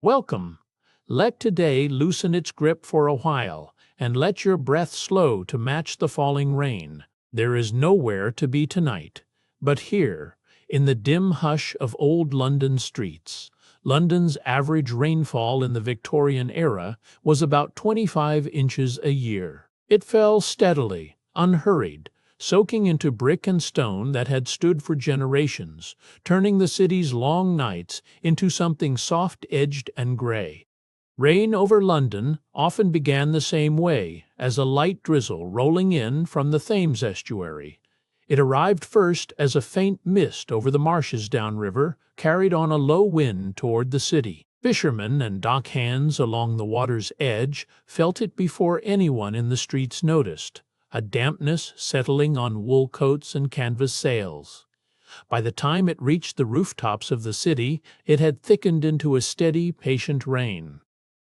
Welcome. Let today loosen its grip for a while, and let your breath slow to match the falling rain. There is nowhere to be tonight, but here, in the dim hush of old London streets. London's average rainfall in the Victorian era was about 25 inches a year. It fell steadily, unhurried, soaking into brick and stone that had stood for generations, turning the city's long nights into something soft-edged and gray. Rain over London often began the same way, as a light drizzle rolling in from the Thames estuary. It arrived first as a faint mist over the marshes downriver, carried on a low wind toward the city. Fishermen and dockhands along the water's edge felt it before anyone in the streets noticed, a dampness settling on wool coats and canvas sails. By the time it reached the rooftops of the city, it had thickened into a steady, patient rain.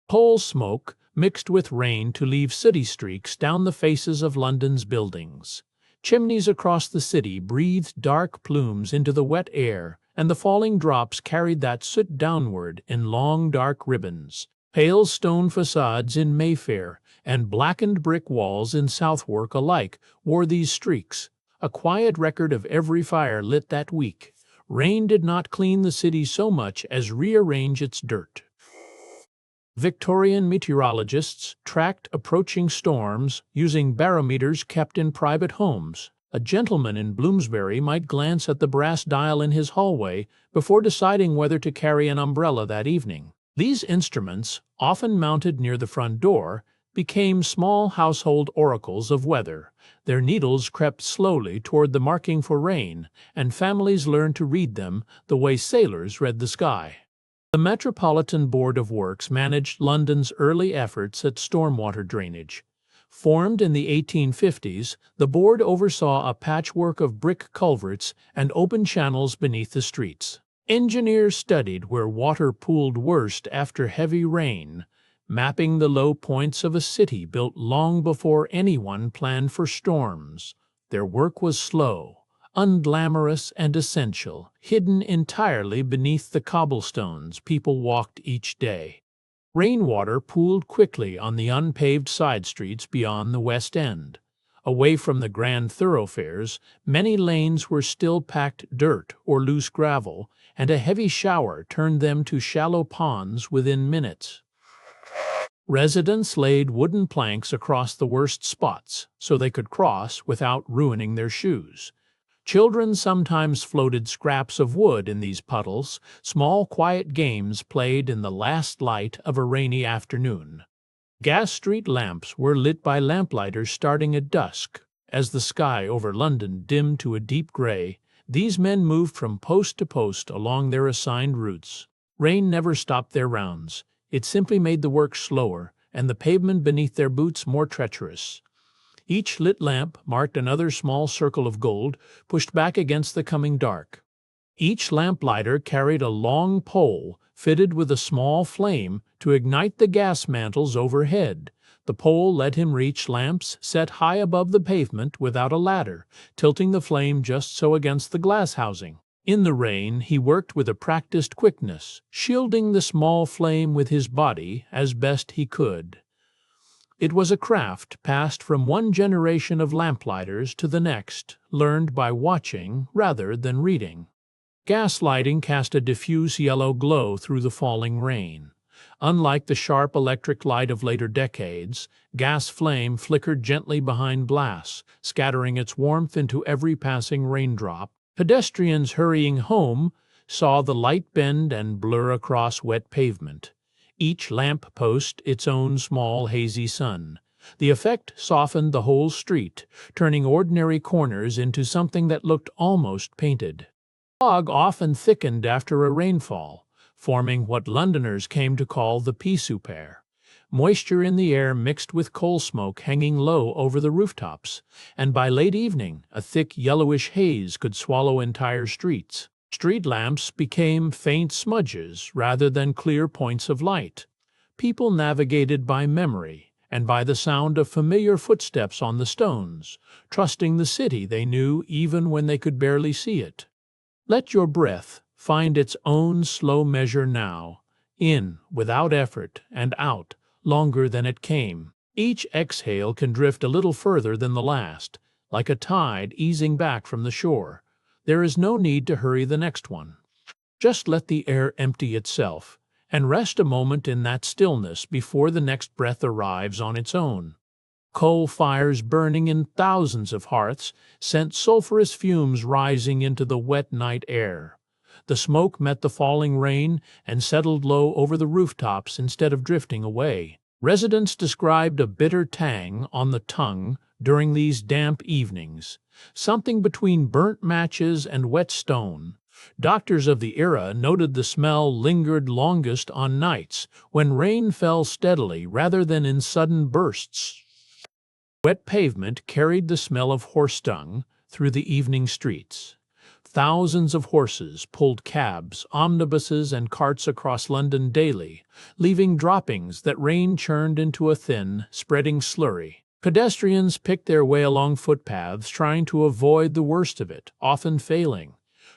Coal smoke mixed with rain to leave sooty streaks down the faces of London's buildings. Chimneys across the city breathed dark plumes into the wet air, and the falling drops carried that soot downward in long dark ribbons. Pale stone facades in Mayfair and blackened brick walls in Southwark alike wore these streaks, a quiet record of every fire lit that week. Rain did not clean the city so much as rearrange its dirt. Victorian meteorologists tracked approaching storms using barometers kept in private homes. A gentleman in Bloomsbury might glance at the brass dial in his hallway before deciding whether to carry an umbrella that evening. These instruments, often mounted near the front door, became small household oracles of weather. Their needles crept slowly toward the marking for rain, and families learned to read them the way sailors read the sky. The Metropolitan Board of Works managed London's early efforts at stormwater drainage. Formed in the 1850s, the board oversaw a patchwork of brick culverts and open channels beneath the streets. Engineers studied where water pooled worst after heavy rain, mapping the low points of a city built long before anyone planned for storms. Their work was slow, unglamorous and essential, hidden entirely beneath the cobblestones people walked each day. Rainwater pooled quickly on the unpaved side streets beyond the West End. Away from the grand thoroughfares, many lanes were still packed dirt or loose gravel, and a heavy shower turned them to shallow ponds within minutes. Residents laid wooden planks across the worst spots so they could cross without ruining their shoes. Children sometimes floated scraps of wood in these puddles, small quiet games played in the last light of a rainy afternoon. Gas street lamps were lit by lamplighters starting at dusk. As the sky over London dimmed to a deep gray, these men moved from post to post along their assigned routes. Rain never stopped their rounds. It simply made the work slower and the pavement beneath their boots more treacherous. Each lit lamp marked another small circle of gold pushed back against the coming dark. Each lamplighter carried a long pole fitted with a small flame to ignite the gas mantles overhead. The pole let him reach lamps set high above the pavement without a ladder, tilting the flame just so against the glass housing. In the rain, he worked with a practiced quickness, shielding the small flame with his body as best he could. It was a craft passed from one generation of lamplighters to the next, learned by watching rather than reading. Gas lighting cast a diffuse yellow glow through the falling rain. Unlike the sharp electric light of later decades, gas flame flickered gently behind glass, scattering its warmth into every passing raindrop. Pedestrians hurrying home saw the light bend and blur across wet pavement. Each lamp post its own small hazy sun. The effect softened the whole street, turning ordinary corners into something that looked almost painted. Fog often thickened after a rainfall, forming what Londoners came to call the pea soup air. Moisture in the air mixed with coal smoke hanging low over the rooftops, and by late evening a thick yellowish haze could swallow entire streets. Street lamps became faint smudges rather than clear points of light. People navigated by memory and by the sound of familiar footsteps on the stones, trusting the city they knew even when they could barely see it. Let your breath find its own slow measure now, in without effort and out longer than it came. Each exhale can drift a little further than the last, like a tide easing back from the shore. There is no need to hurry the next one. Just let the air empty itself, and rest a moment in that stillness before the next breath arrives on its own. Coal fires burning in thousands of hearths sent sulphurous fumes rising into the wet night air. The smoke met the falling rain and settled low over the rooftops instead of drifting away. Residents described a bitter tang on the tongue during these damp evenings, something between burnt matches and wet stone. Doctors of the era noted the smell lingered longest on nights when rain fell steadily rather than in sudden bursts. Wet pavement carried the smell of horse dung through the evening streets. Thousands of horses pulled cabs, omnibuses, and carts across London daily, leaving droppings that rain churned into a thin, spreading slurry. Pedestrians picked their way along footpaths trying to avoid the worst of it, often failing.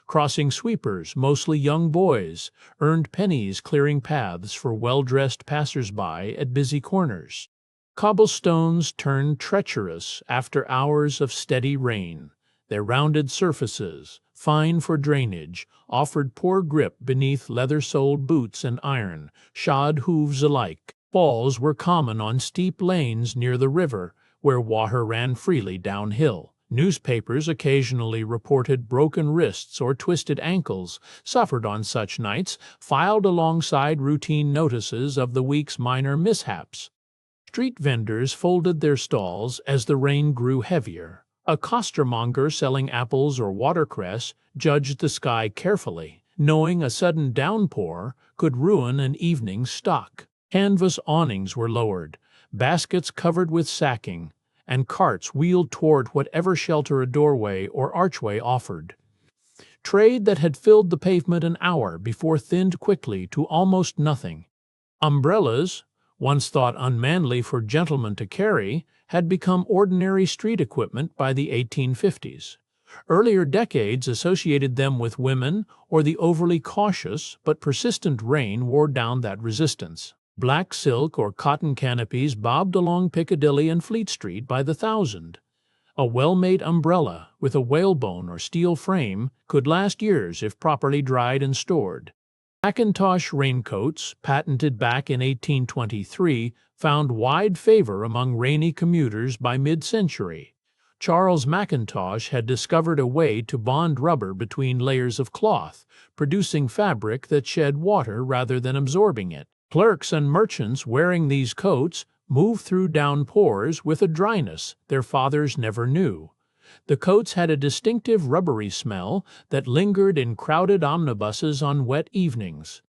Crossing sweepers, mostly young boys, earned pennies clearing paths for well-dressed passers-by at busy corners. Cobblestones turned treacherous after hours of steady rain. Their rounded surfaces, fine for drainage, offered poor grip beneath leather-soled boots and iron-shod hooves alike. Falls were common on steep lanes near the river, where water ran freely downhill. Newspapers occasionally reported broken wrists or twisted ankles suffered on such nights, filed alongside routine notices of the week's minor mishaps. Street vendors folded their stalls as the rain grew heavier. A costermonger selling apples or watercress judged the sky carefully, knowing a sudden downpour could ruin an evening's stock. Canvas awnings were lowered, baskets covered with sacking, and carts wheeled toward whatever shelter a doorway or archway offered. Trade that had filled the pavement an hour before thinned quickly to almost nothing. Umbrellas, once thought unmanly for gentlemen to carry, had become ordinary street equipment by the 1850s. Earlier decades associated them with women or the overly cautious, but persistent rain wore down that resistance. Black silk or cotton canopies bobbed along Piccadilly and Fleet Street by the thousand. A well-made umbrella with a whalebone or steel frame could last years if properly dried and stored. Mackintosh raincoats, patented back in 1823, found wide favor among rainy commuters by mid-century. Charles Mackintosh had discovered a way to bond rubber between layers of cloth, producing fabric that shed water rather than absorbing it. Clerks and merchants wearing these coats moved through downpours with a dryness their fathers never knew. The coats had a distinctive rubbery smell that lingered in crowded omnibuses on wet evenings.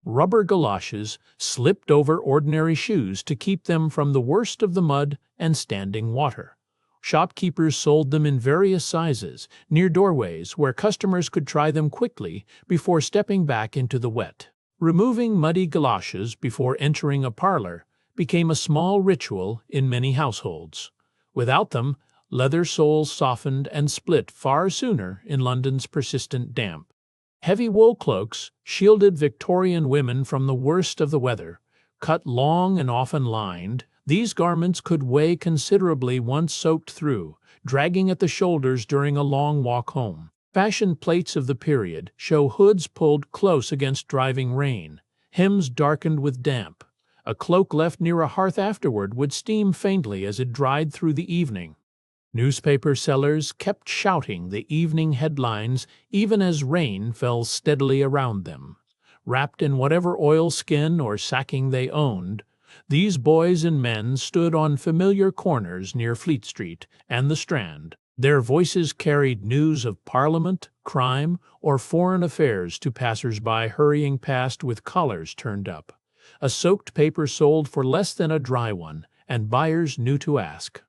Rubber galoshes slipped over ordinary shoes to keep them from the worst of the mud and standing water. Shopkeepers sold them in various sizes, near doorways where customers could try them quickly before stepping back into the wet. Removing muddy galoshes before entering a parlor became a small ritual in many households. Without them, leather soles softened and split far sooner in London's persistent damp. Heavy wool cloaks shielded Victorian women from the worst of the weather. Cut long and often lined, these garments could weigh considerably once soaked through, dragging at the shoulders during a long walk home. Fashion plates of the period show hoods pulled close against driving rain, hems darkened with damp. A cloak left near a hearth afterward would steam faintly as it dried through the evening. Newspaper sellers kept shouting the evening headlines even as rain fell steadily around them. Wrapped in whatever oilskin or sacking they owned, these boys and men stood on familiar corners near Fleet Street and the Strand. Their voices carried news of Parliament, crime, or foreign affairs to passers-by hurrying past with collars turned up. A soaked paper sold for less than a dry one, and buyers knew to ask.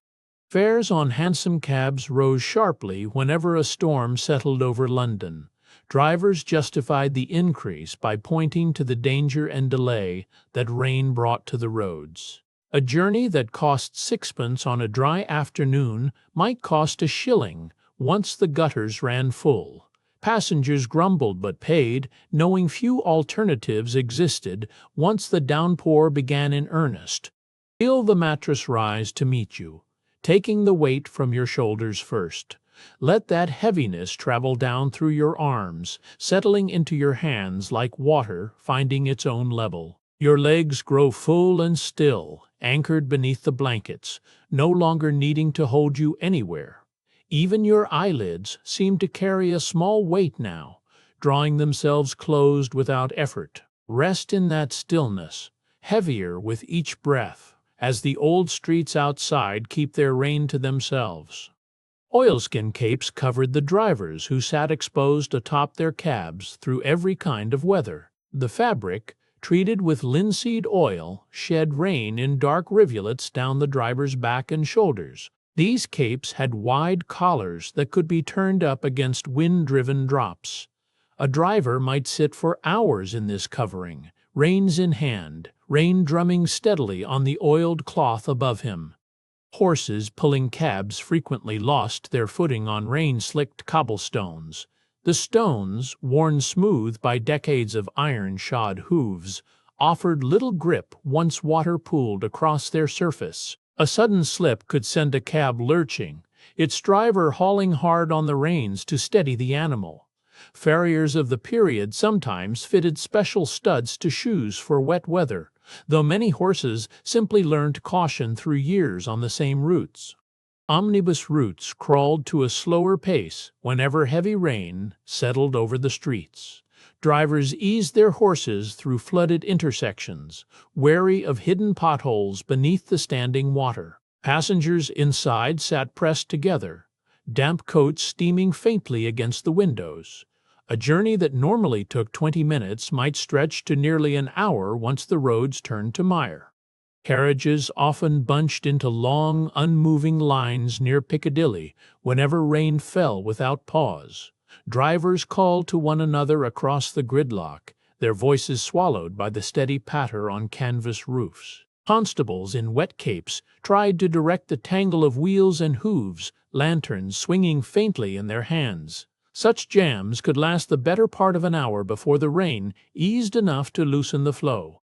Fares on hansom cabs rose sharply whenever a storm settled over London. Drivers justified the increase by pointing to the danger and delay that rain brought to the roads. A journey that cost sixpence on a dry afternoon might cost a shilling once the gutters ran full. Passengers grumbled but paid, knowing few alternatives existed once the downpour began in earnest. Feel the mattress rise to meet you, taking the weight from your shoulders first. Let that heaviness travel down through your arms, settling into your hands like water finding its own level. Your legs grow full and still, anchored beneath the blankets, no longer needing to hold you anywhere. Even your eyelids seem to carry a small weight now, drawing themselves closed without effort. Rest in that stillness, heavier with each breath, as the old streets outside keep their reign to themselves. Oilskin capes covered the drivers who sat exposed atop their cabs through every kind of weather. The fabric, treated with linseed oil, shed rain in dark rivulets down the driver's back and shoulders. These capes had wide collars that could be turned up against wind-driven drops. A driver might sit for hours in this covering, reins in hand, rain drumming steadily on the oiled cloth above him. Horses pulling cabs frequently lost their footing on rain-slicked cobblestones. The stones, worn smooth by decades of iron-shod hooves, offered little grip once water pooled across their surface. A sudden slip could send a cab lurching, its driver hauling hard on the reins to steady the animal. Farriers of the period sometimes fitted special studs to shoes for wet weather, though many horses simply learned caution through years on the same routes. Omnibus routes crawled to a slower pace whenever heavy rain settled over the streets. Drivers eased their horses through flooded intersections, wary of hidden potholes beneath the standing water. Passengers inside sat pressed together, damp coats steaming faintly against the windows. A journey that normally took 20 minutes might stretch to nearly an hour once the roads turned to mire. Carriages often bunched into long, unmoving lines near Piccadilly whenever rain fell without pause. Drivers called to one another across the gridlock, their voices swallowed by the steady patter on canvas roofs. Constables in wet capes tried to direct the tangle of wheels and hooves, lanterns swinging faintly in their hands. Such jams could last the better part of an hour before the rain eased enough to loosen the flow.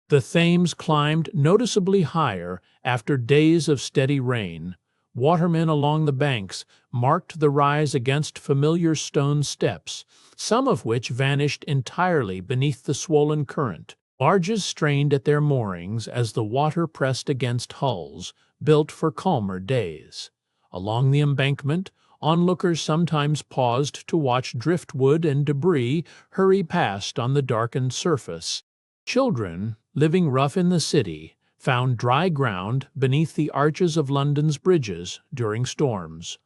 The Thames climbed noticeably higher after days of steady rain. Watermen along the banks marked the rise against familiar stone steps, some of which vanished entirely beneath the swollen current. Barges strained at their moorings as the water pressed against hulls, built for calmer days. Along the embankment, onlookers sometimes paused to watch driftwood and debris hurry past on the darkened surface. Children, living rough in the city, found dry ground beneath the arches of London's bridges during storms.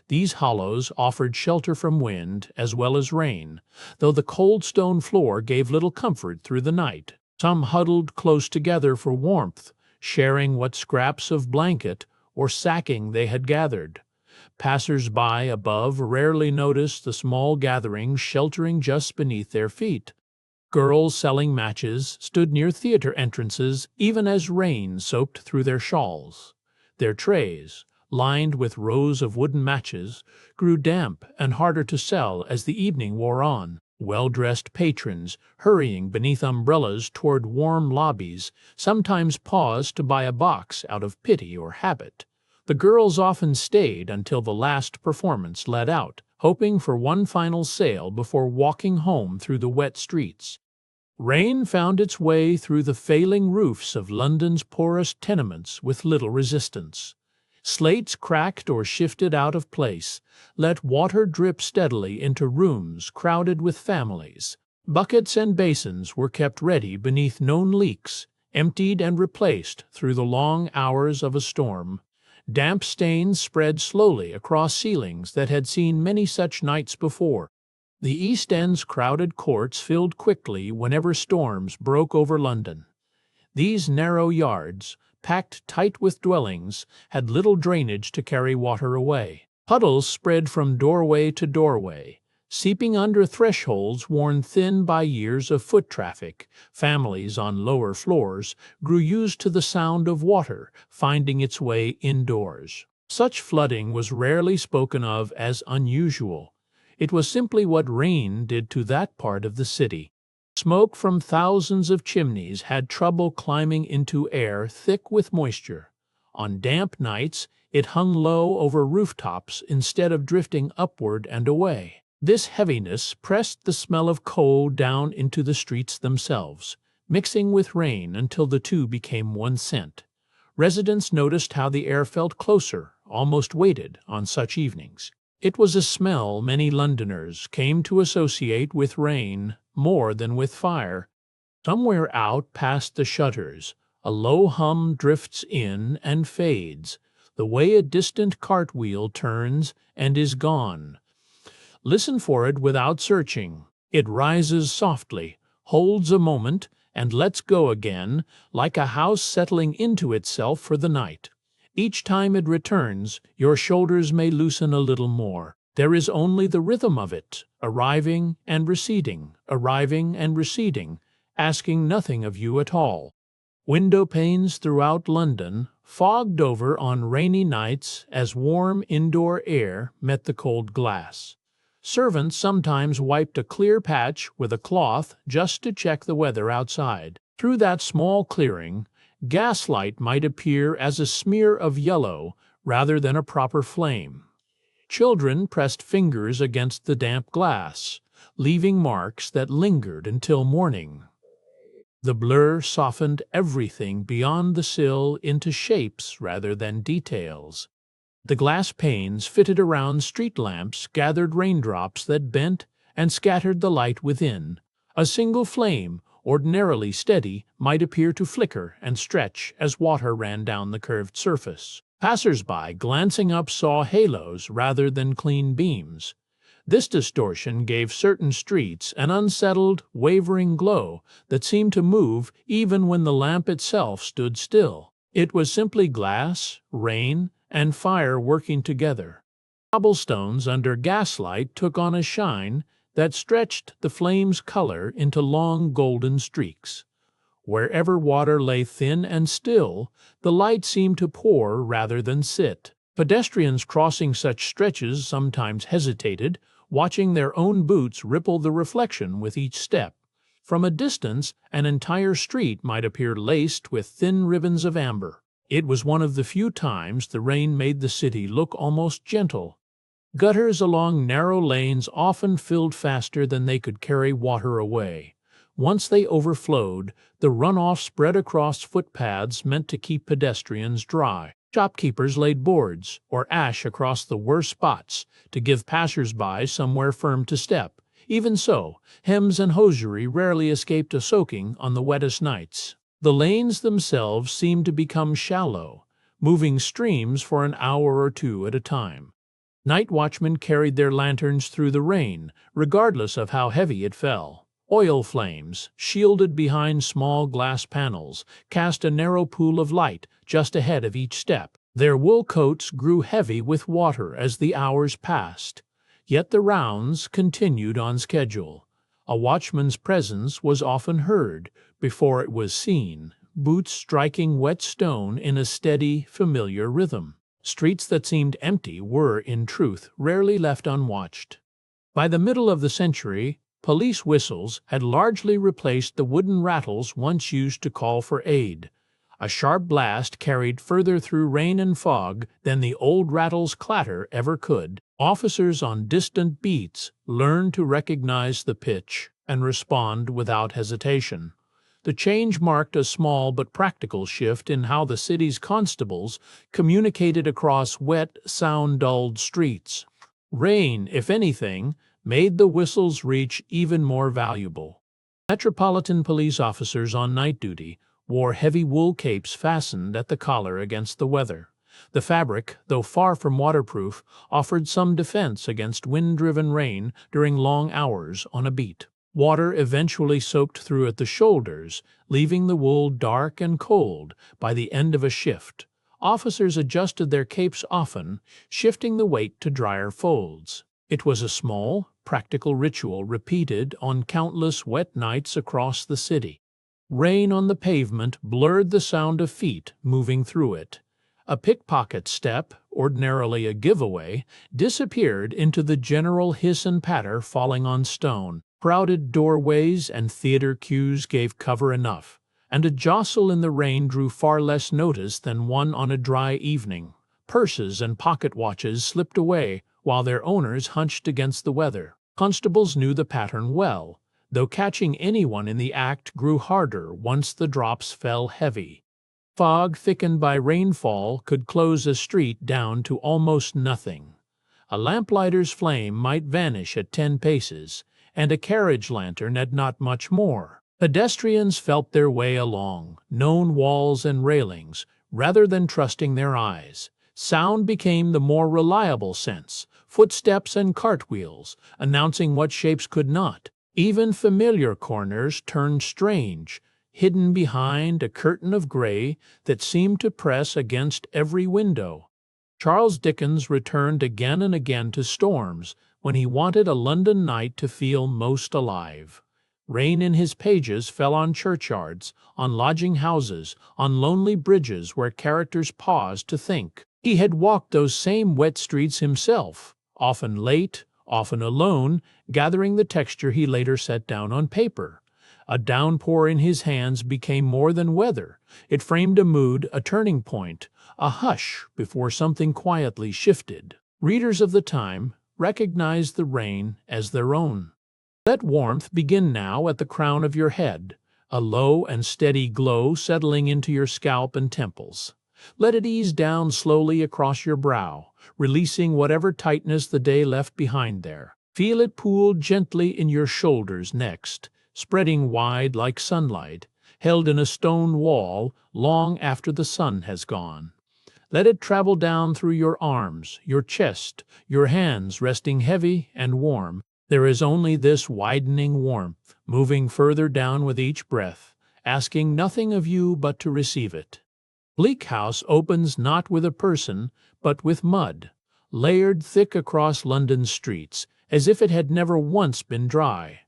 These hollows offered shelter from wind as well as rain, though the cold stone floor gave little comfort through the night. Some huddled close together for warmth, sharing what scraps of blanket or sacking they had gathered. Passers-by above rarely noticed the small gatherings sheltering just beneath their feet. Girls selling matches stood near theater entrances even as rain soaked through their shawls. Their trays, lined with rows of wooden matches, grew damp and harder to sell as the evening wore on. Well-dressed patrons, hurrying beneath umbrellas toward warm lobbies, sometimes paused to buy a box out of pity or habit. The girls often stayed until the last performance let out, hoping for one final sale before walking home through the wet streets. Rain found its way through the failing roofs of London's poorest tenements with little resistance. Slates cracked or shifted out of place, let water drip steadily into rooms crowded with families. Buckets and basins were kept ready beneath known leaks, emptied and replaced through the long hours of a storm. Damp stains spread slowly across ceilings that had seen many such nights before. The East End's crowded courts filled quickly whenever storms broke over London. These narrow yards, packed tight with dwellings, had little drainage to carry water away. Puddles spread from doorway to doorway, seeping under thresholds worn thin by years of foot traffic. Families on lower floors grew used to the sound of water finding its way indoors. Such flooding was rarely spoken of as unusual. It was simply what rain did to that part of the city. Smoke from thousands of chimneys had trouble climbing into air thick with moisture. On damp nights, it hung low over rooftops instead of drifting upward and away. This heaviness pressed the smell of coal down into the streets themselves, mixing with rain until the two became one scent. Residents noticed how the air felt closer, almost weighted, on such evenings. It was a smell many Londoners came to associate with rain more than with fire. Somewhere out past the shutters, a low hum drifts in and fades, the way a distant cartwheel turns and is gone. Listen for it without searching. It rises softly, holds a moment, and lets go again, like a house settling into itself for the night. Each time it returns, your shoulders may loosen a little more. There is only the rhythm of it, arriving and receding, asking nothing of you at all. Window panes throughout London fogged over on rainy nights as warm indoor air met the cold glass. Servants sometimes wiped a clear patch with a cloth just to check the weather outside. Through that small clearing, gaslight might appear as a smear of yellow rather than a proper flame. Children pressed fingers against the damp glass, leaving marks that lingered until morning. The blur softened everything beyond the sill into shapes rather than details. The glass panes fitted around street lamps gathered raindrops that bent and scattered the light within. A single flame, ordinarily steady, might appear to flicker and stretch as water ran down the curved surface. Passers-by glancing up saw halos rather than clean beams. This distortion gave certain streets an unsettled, wavering glow that seemed to move even when the lamp itself stood still. It was simply glass, rain, and fire working together. Cobblestones under gaslight took on a shine that stretched the flame's color into long golden streaks. Wherever water lay thin and still, the light seemed to pour rather than sit. Pedestrians crossing such stretches sometimes hesitated, watching their own boots ripple the reflection with each step. From a distance, an entire street might appear laced with thin ribbons of amber. It was one of the few times the rain made the city look almost gentle. Gutters along narrow lanes often filled faster than they could carry water away. Once they overflowed, the runoff spread across footpaths meant to keep pedestrians dry. Shopkeepers laid boards or ash across the worst spots to give passers-by somewhere firm to step. Even so, hems and hosiery rarely escaped a soaking on the wettest nights. The lanes themselves seemed to become shallow, moving streams for an hour or two at a time. Night watchmen carried their lanterns through the rain, regardless of how heavy it fell. Oil flames, shielded behind small glass panels, cast a narrow pool of light just ahead of each step. Their wool coats grew heavy with water as the hours passed, yet the rounds continued on schedule. A watchman's presence was often heard before it was seen, boots striking wet stone in a steady, familiar rhythm. Streets that seemed empty were, in truth, rarely left unwatched. By the middle of the century, police whistles had largely replaced the wooden rattles once used to call for aid. A sharp blast carried further through rain and fog than the old rattle's clatter ever could. Officers on distant beats learned to recognize the pitch and respond without hesitation. The change marked a small but practical shift in how the city's constables communicated across wet, sound-dulled streets. Rain, if anything, made the whistle's reach even more valuable. Metropolitan police officers on night duty wore heavy wool capes fastened at the collar against the weather. The fabric, though far from waterproof, offered some defense against wind-driven rain during long hours on a beat. Water eventually soaked through at the shoulders, leaving the wool dark and cold by the end of a shift. Officers adjusted their capes often, shifting the weight to drier folds. It was a small, practical ritual repeated on countless wet nights across the city. Rain on the pavement blurred the sound of feet moving through it. A pickpocket step, ordinarily a giveaway, disappeared into the general hiss and patter falling on stone. Crowded doorways and theater queues gave cover enough, and a jostle in the rain drew far less notice than one on a dry evening. Purses and pocket watches slipped away while their owners hunched against the weather. Constables knew the pattern well, though catching anyone in the act grew harder once the drops fell heavy. Fog thickened by rainfall could close a street down to almost nothing. A lamplighter's flame might vanish at 10 paces, and a carriage lantern at not much more. Pedestrians felt their way along known walls and railings, rather than trusting their eyes. Sound became the more reliable sense, footsteps and cartwheels, announcing what shapes could not. Even familiar corners turned strange, hidden behind a curtain of gray that seemed to press against every window. Charles Dickens returned again and again to storms when he wanted a London night to feel most alive. Rain in his pages fell on churchyards, on lodging houses, on lonely bridges where characters paused to think. He had walked those same wet streets himself, often late, often alone, gathering the texture he later set down on paper. A downpour in his hands became more than weather. It framed a mood, a turning point, a hush before something quietly shifted. Readers of the time recognized the rain as their own. Let warmth begin now at the crown of your head, a low and steady glow settling into your scalp and temples. Let it ease down slowly across your brow, releasing whatever tightness the day left behind there. Feel it pool gently in your shoulders next, spreading wide like sunlight, held in a stone wall long after the sun has gone. Let it travel down through your arms, your chest, your hands resting heavy and warm. There is only this widening warmth, moving further down with each breath, asking nothing of you but to receive it. Bleak House opens not with a person, but with mud, layered thick across London's streets, as if it had never once been dry.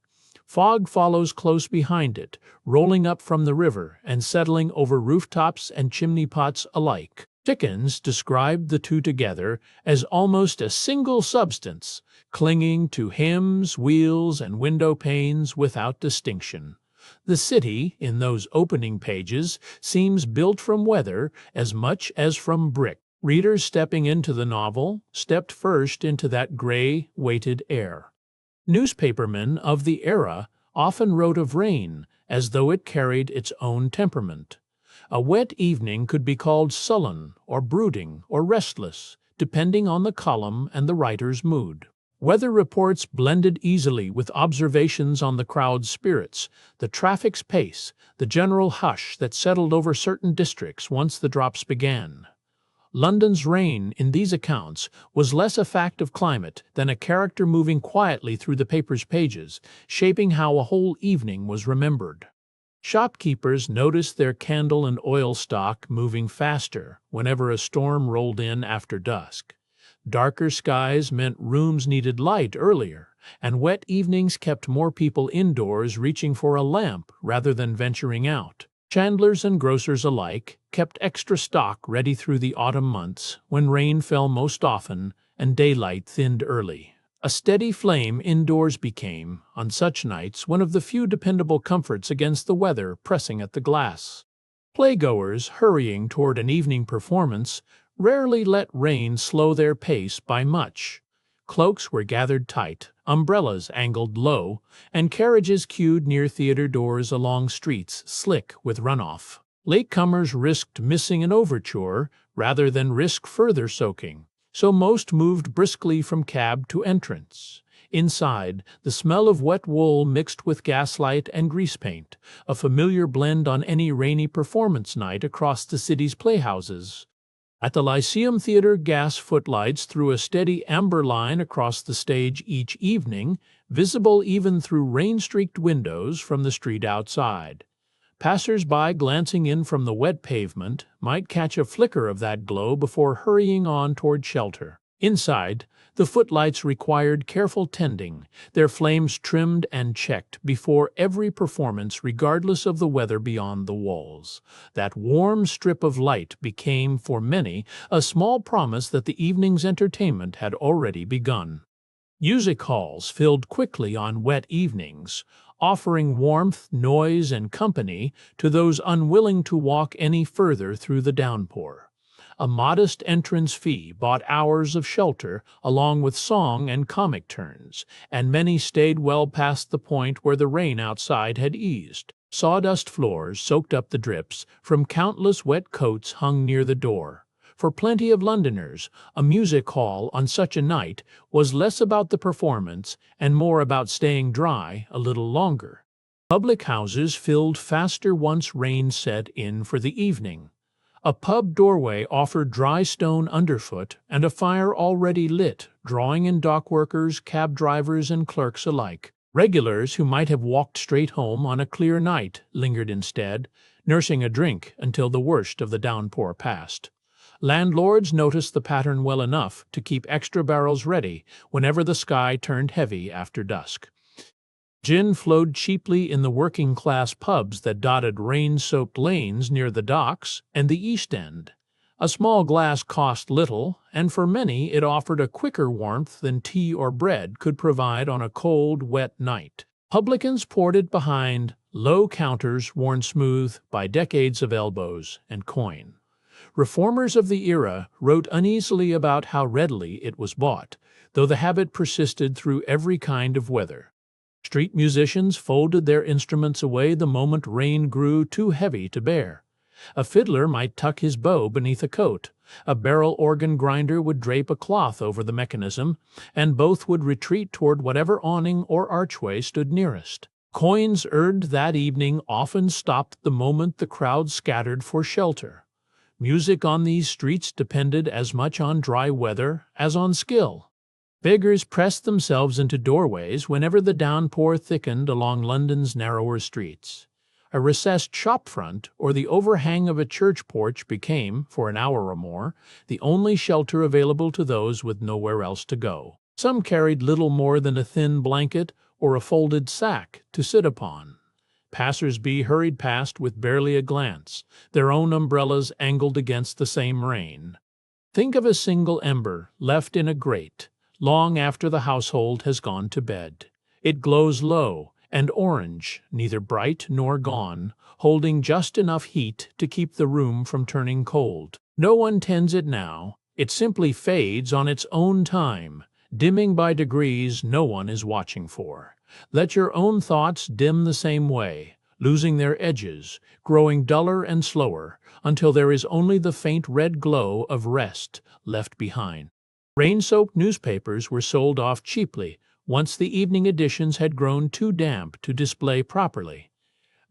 Fog follows close behind it, rolling up from the river and settling over rooftops and chimney-pots alike. Dickens described the two together as almost a single substance, clinging to hymns, wheels, and window panes without distinction. The city, in those opening pages, seems built from weather as much as from brick. Readers stepping into the novel stepped first into that gray, weighted air. Newspapermen of the era often wrote of rain as though it carried its own temperament. A wet evening could be called sullen or brooding or restless, depending on the column and the writer's mood. Weather reports blended easily with observations on the crowd's spirits, the traffic's pace, the general hush that settled over certain districts once the drops began. London's rain, in these accounts, was less a fact of climate than a character moving quietly through the paper's pages, shaping how a whole evening was remembered. Shopkeepers noticed their candle and oil stock moving faster whenever a storm rolled in after dusk. Darker skies meant rooms needed light earlier, and wet evenings kept more people indoors reaching for a lamp rather than venturing out. Chandlers and grocers alike kept extra stock ready through the autumn months when rain fell most often and daylight thinned early. A steady flame indoors became, on such nights, one of the few dependable comforts against the weather pressing at the glass. Playgoers hurrying toward an evening performance rarely let rain slow their pace by much. Cloaks were gathered tight, umbrellas angled low, and carriages queued near theater doors along streets slick with runoff. Latecomers risked missing an overture rather than risk further soaking, so most moved briskly from cab to entrance. Inside, the smell of wet wool mixed with gaslight and grease paint, a familiar blend on any rainy performance night across the city's playhouses. At the Lyceum Theatre, gas footlights threw a steady amber line across the stage each evening, visible even through rain-streaked windows from the street outside. Passers-by glancing in from the wet pavement might catch a flicker of that glow before hurrying on toward shelter. Inside, the footlights required careful tending, their flames trimmed and checked before every performance regardless of the weather beyond the walls. That warm strip of light became, for many, a small promise that the evening's entertainment had already begun. Music halls filled quickly on wet evenings, offering warmth, noise, and company to those unwilling to walk any further through the downpour. A modest entrance fee bought hours of shelter along with song and comic turns, and many stayed well past the point where the rain outside had eased. Sawdust floors soaked up the drips from countless wet coats hung near the door. For plenty of Londoners, a music hall on such a night was less about the performance and more about staying dry a little longer. Public houses filled faster once rain set in for the evening. A pub doorway offered dry stone underfoot and a fire already lit, drawing in dockworkers, cab drivers, and clerks alike. Regulars who might have walked straight home on a clear night lingered instead, nursing a drink until the worst of the downpour passed. Landlords noticed the pattern well enough to keep extra barrels ready whenever the sky turned heavy after dusk. Gin flowed cheaply in the working-class pubs that dotted rain-soaked lanes near the docks and the East End. A small glass cost little, and for many it offered a quicker warmth than tea or bread could provide on a cold, wet night. Publicans poured it behind low counters worn smooth by decades of elbows and coin. Reformers of the era wrote uneasily about how readily it was bought, though the habit persisted through every kind of weather. Street musicians folded their instruments away the moment rain grew too heavy to bear. A fiddler might tuck his bow beneath a coat, a barrel organ grinder would drape a cloth over the mechanism, and both would retreat toward whatever awning or archway stood nearest. Coins earned that evening often stopped the moment the crowd scattered for shelter. Music on these streets depended as much on dry weather as on skill. Beggars pressed themselves into doorways whenever the downpour thickened along London's narrower streets. A recessed shopfront or the overhang of a church porch became, for an hour or more, the only shelter available to those with nowhere else to go. Some carried little more than a thin blanket or a folded sack to sit upon. Passers-by hurried past with barely a glance, their own umbrellas angled against the same rain. Think of a single ember left in a grate long after the household has gone to bed. It glows low and orange, neither bright nor gone, holding just enough heat to keep the room from turning cold. No one tends it now. It simply fades on its own time, dimming by degrees no one is watching for. Let your own thoughts dim the same way, losing their edges, growing duller and slower, until there is only the faint red glow of rest left behind. Rain-soaked newspapers were sold off cheaply once the evening editions had grown too damp to display properly.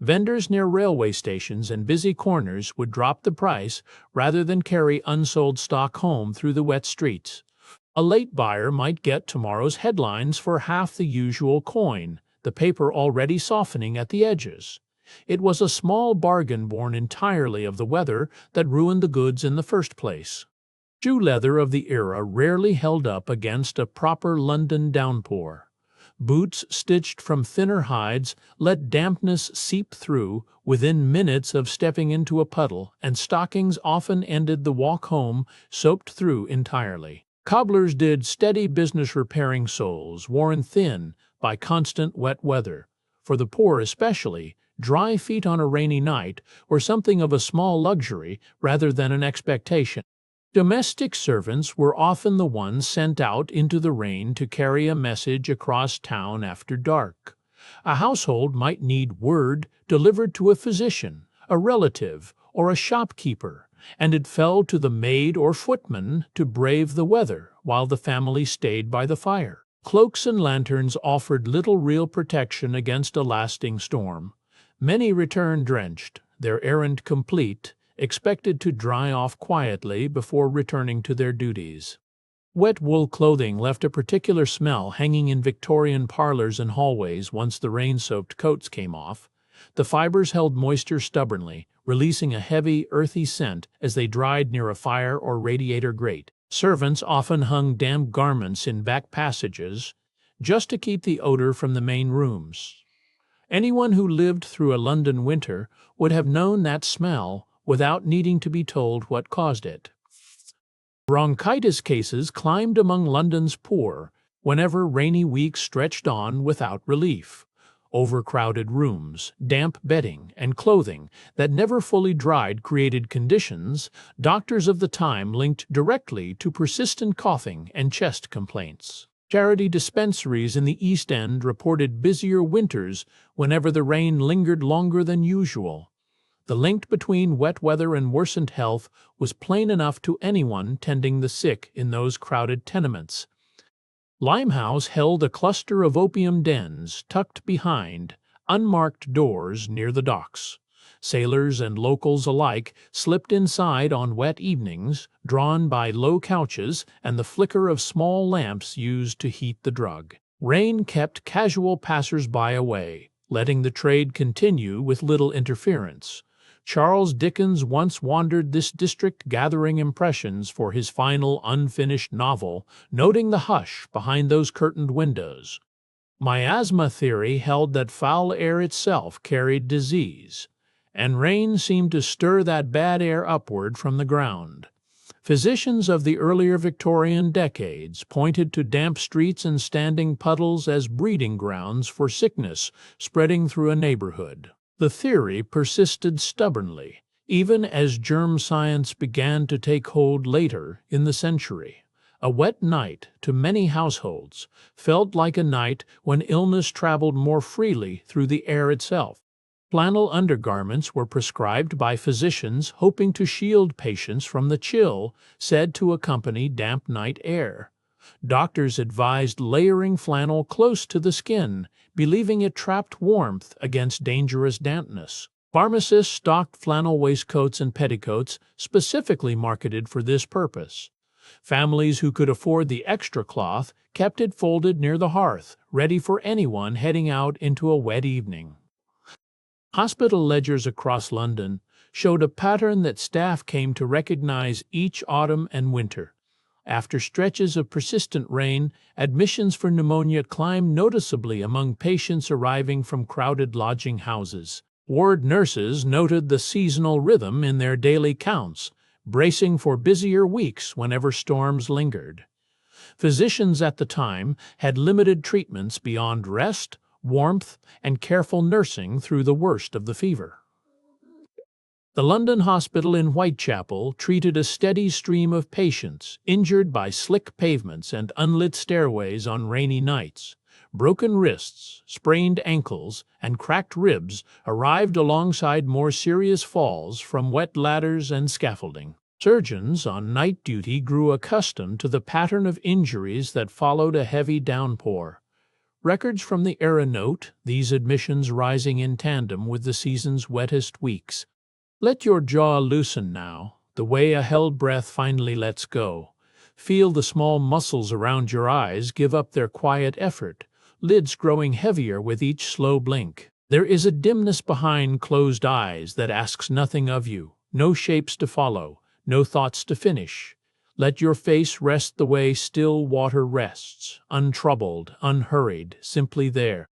Vendors near railway stations and busy corners would drop the price rather than carry unsold stock home through the wet streets. A late buyer might get tomorrow's headlines for half the usual coin, the paper already softening at the edges. It was a small bargain born entirely of the weather that ruined the goods in the first place. Shoe leather of the era rarely held up against a proper London downpour. Boots stitched from thinner hides let dampness seep through within minutes of stepping into a puddle, and stockings often ended the walk home soaked through entirely. Cobblers did steady business repairing soles worn thin by constant wet weather. For the poor especially, dry feet on a rainy night were something of a small luxury rather than an expectation. Domestic servants were often the ones sent out into the rain to carry a message across town after dark. A household might need word delivered to a physician, a relative, or a shopkeeper, and it fell to the maid or footman to brave the weather while the family stayed by the fire. Cloaks and lanterns offered little real protection against a lasting storm. Many returned drenched, their errand complete, expected to dry off quietly before returning to their duties. Wet wool clothing left a particular smell hanging in Victorian parlors and hallways once the rain-soaked coats came off. The fibers held moisture stubbornly, releasing a heavy, earthy scent as they dried near a fire or radiator grate. Servants often hung damp garments in back passages just to keep the odor from the main rooms. Anyone who lived through a London winter would have known that smell without needing to be told what caused it. Bronchitis cases climbed among London's poor whenever rainy weeks stretched on without relief. Overcrowded rooms, damp bedding, and clothing that never fully dried created conditions doctors of the time linked directly to persistent coughing and chest complaints. Charity dispensaries in the East End reported busier winters whenever the rain lingered longer than usual. The link between wet weather and worsened health was plain enough to anyone tending the sick in those crowded tenements. Limehouse held a cluster of opium dens tucked behind unmarked doors near the docks. Sailors and locals alike slipped inside on wet evenings, drawn by low couches and the flicker of small lamps used to heat the drug. Rain kept casual passers-by away, letting the trade continue with little interference. Charles Dickens once wandered this district gathering impressions for his final unfinished novel, noting the hush behind those curtained windows. Miasma theory held that foul air itself carried disease, and rain seemed to stir that bad air upward from the ground. Physicians of the earlier Victorian decades pointed to damp streets and standing puddles as breeding grounds for sickness spreading through a neighborhood. The theory persisted stubbornly, even as germ science began to take hold later in the century. A wet night, to many households, felt like a night when illness traveled more freely through the air itself. Flannel undergarments were prescribed by physicians hoping to shield patients from the chill said to accompany damp night air. Doctors advised layering flannel close to the skin, believing it trapped warmth against dangerous dampness. Pharmacists stocked flannel waistcoats and petticoats specifically marketed for this purpose. Families who could afford the extra cloth kept it folded near the hearth, ready for anyone heading out into a wet evening. Hospital ledgers across London showed a pattern that staff came to recognize each autumn and winter. After stretches of persistent rain, admissions for pneumonia climbed noticeably among patients arriving from crowded lodging houses. Ward nurses noted the seasonal rhythm in their daily counts, bracing for busier weeks whenever storms lingered. Physicians at the time had limited treatments beyond rest, warmth, and careful nursing through the worst of the fever. The London Hospital in Whitechapel treated a steady stream of patients injured by slick pavements and unlit stairways on rainy nights. Broken wrists, sprained ankles, and cracked ribs arrived alongside more serious falls from wet ladders and scaffolding. Surgeons on night duty grew accustomed to the pattern of injuries that followed a heavy downpour. Records from the era note these admissions rising in tandem with the season's wettest weeks. Let your jaw loosen now, the way a held breath finally lets go. Feel the small muscles around your eyes give up their quiet effort, lids growing heavier with each slow blink. There is a dimness behind closed eyes that asks nothing of you, no shapes to follow, no thoughts to finish. Let your face rest the way still water rests, untroubled, unhurried, simply there.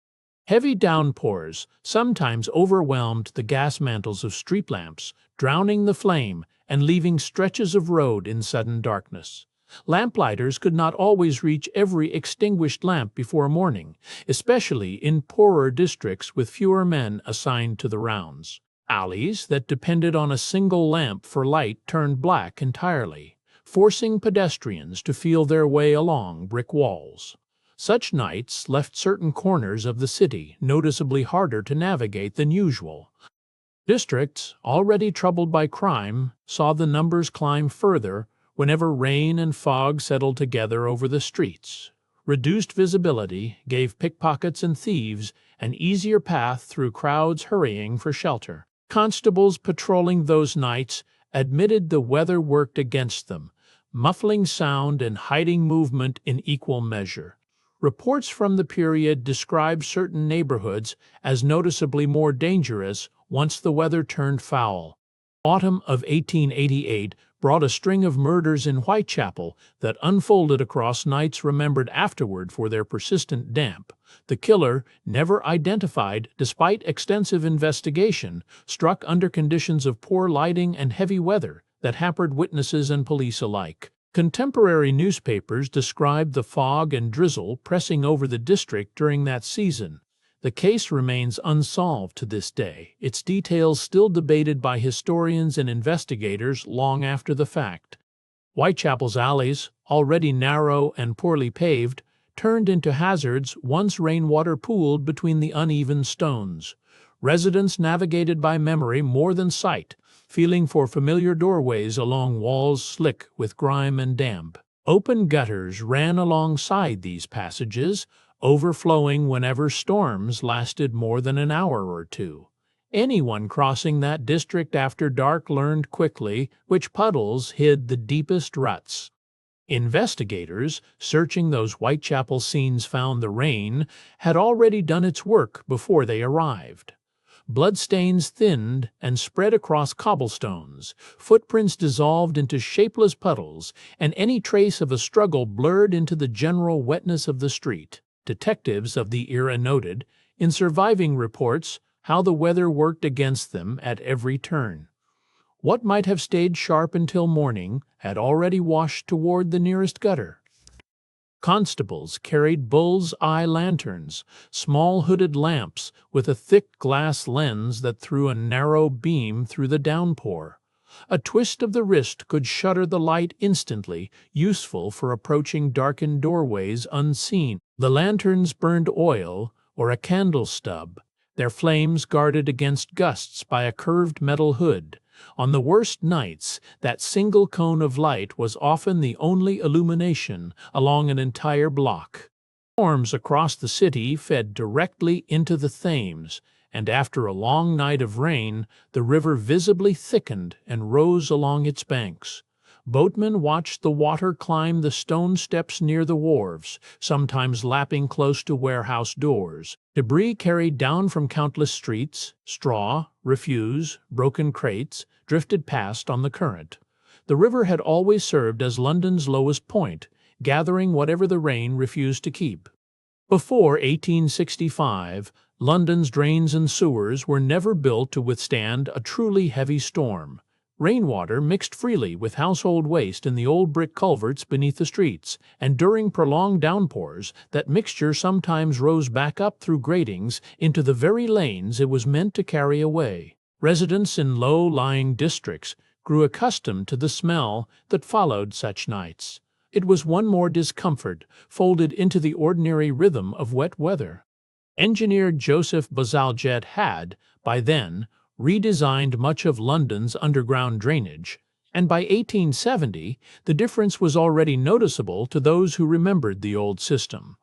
Heavy downpours sometimes overwhelmed the gas mantles of street lamps, drowning the flame and leaving stretches of road in sudden darkness. Lamplighters could not always reach every extinguished lamp before morning, especially in poorer districts with fewer men assigned to the rounds. Alleys that depended on a single lamp for light turned black entirely, forcing pedestrians to feel their way along brick walls. Such nights left certain corners of the city noticeably harder to navigate than usual. Districts, already troubled by crime, saw the numbers climb further whenever rain and fog settled together over the streets. Reduced visibility gave pickpockets and thieves an easier path through crowds hurrying for shelter. Constables patrolling those nights admitted the weather worked against them, muffling sound and hiding movement in equal measure. Reports from the period describe certain neighborhoods as noticeably more dangerous once the weather turned foul. Autumn of 1888 brought a string of murders in Whitechapel that unfolded across nights remembered afterward for their persistent damp. The killer, never identified despite extensive investigation, struck under conditions of poor lighting and heavy weather that hampered witnesses and police alike. Contemporary newspapers described the fog and drizzle pressing over the district during that season. The case remains unsolved to this day, its details still debated by historians and investigators long after the fact. Whitechapel's alleys, already narrow and poorly paved, turned into hazards once rainwater pooled between the uneven stones. Residents navigated by memory more than sight, feeling for familiar doorways along walls slick with grime and damp. Open gutters ran alongside these passages, overflowing whenever storms lasted more than an hour or two. Anyone crossing that district after dark learned quickly which puddles hid the deepest ruts. Investigators, searching those Whitechapel scenes, found the rain had already done its work before they arrived. Bloodstains thinned and spread across cobblestones, footprints dissolved into shapeless puddles, and any trace of a struggle blurred into the general wetness of the street. Detectives of the era noted, in surviving reports, how the weather worked against them at every turn. What might have stayed sharp until morning had already washed toward the nearest gutter. Constables carried bull's eye lanterns, small hooded lamps with a thick glass lens that threw a narrow beam through the downpour. A twist of the wrist could shutter the light instantly, useful for approaching darkened doorways unseen. The lanterns burned oil or a candle stub, their flames guarded against gusts by a curved metal hood. On the worst nights, that single cone of light was often the only illumination along an entire block. Storms across the city fed directly into the Thames, and after a long night of rain, the river visibly thickened and rose along its banks. Boatmen watched the water climb the stone steps near the wharves, sometimes lapping close to warehouse doors. Debris carried down from countless streets, straw, refuse, broken crates, drifted past on the current. The river had always served as London's lowest point, gathering whatever the rain refused to keep. Before 1865, London's drains and sewers were never built to withstand a truly heavy storm. Rainwater mixed freely with household waste in the old brick culverts beneath the streets, and during prolonged downpours, that mixture sometimes rose back up through gratings into the very lanes it was meant to carry away. Residents in low-lying districts grew accustomed to the smell that followed such nights. It was one more discomfort folded into the ordinary rhythm of wet weather. Engineer Joseph Bazalgette had, by then, redesigned much of London's underground drainage, and by 1870 the difference was already noticeable to those who remembered the old system.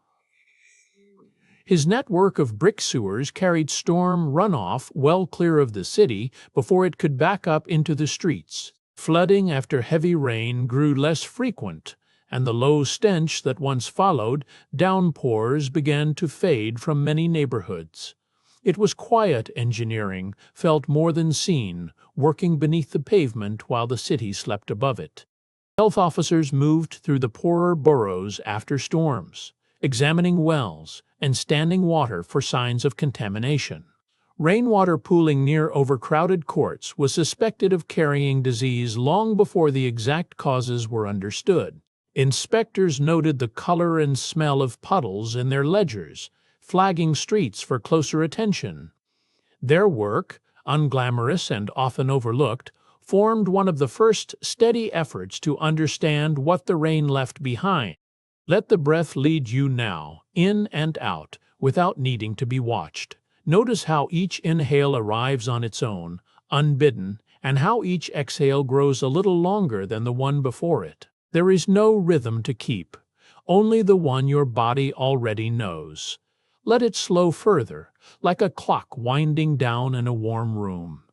His network of brick sewers carried storm runoff well clear of the city before it could back up into the streets. Flooding after heavy rain grew less frequent, and the low stench that once followed downpours began to fade from many neighborhoods. It was quiet engineering, felt more than seen, working beneath the pavement while the city slept above it. Health officers moved through the poorer boroughs after storms, examining wells and standing water for signs of contamination. Rainwater pooling near overcrowded courts was suspected of carrying disease long before the exact causes were understood. Inspectors noted the color and smell of puddles in their ledgers, flagging streets for closer attention. Their work, unglamorous and often overlooked, formed one of the first steady efforts to understand what the rain left behind. Let the breath lead you now, in and out, without needing to be watched. Notice how each inhale arrives on its own, unbidden, and how each exhale grows a little longer than the one before it. There is no rhythm to keep, only the one your body already knows. Let it slow further, like a clock winding down in a warm room.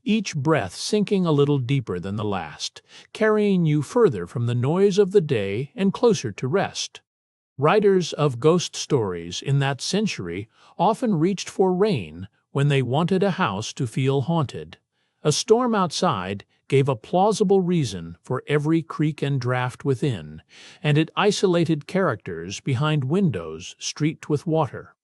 Each breath sinking a little deeper than the last, carrying you further from the noise of the day and closer to rest. Writers of ghost stories in that century often reached for rain when they wanted a house to feel haunted. A storm outside gave a plausible reason for every creak and draft within, and it isolated characters behind windows streaked with water.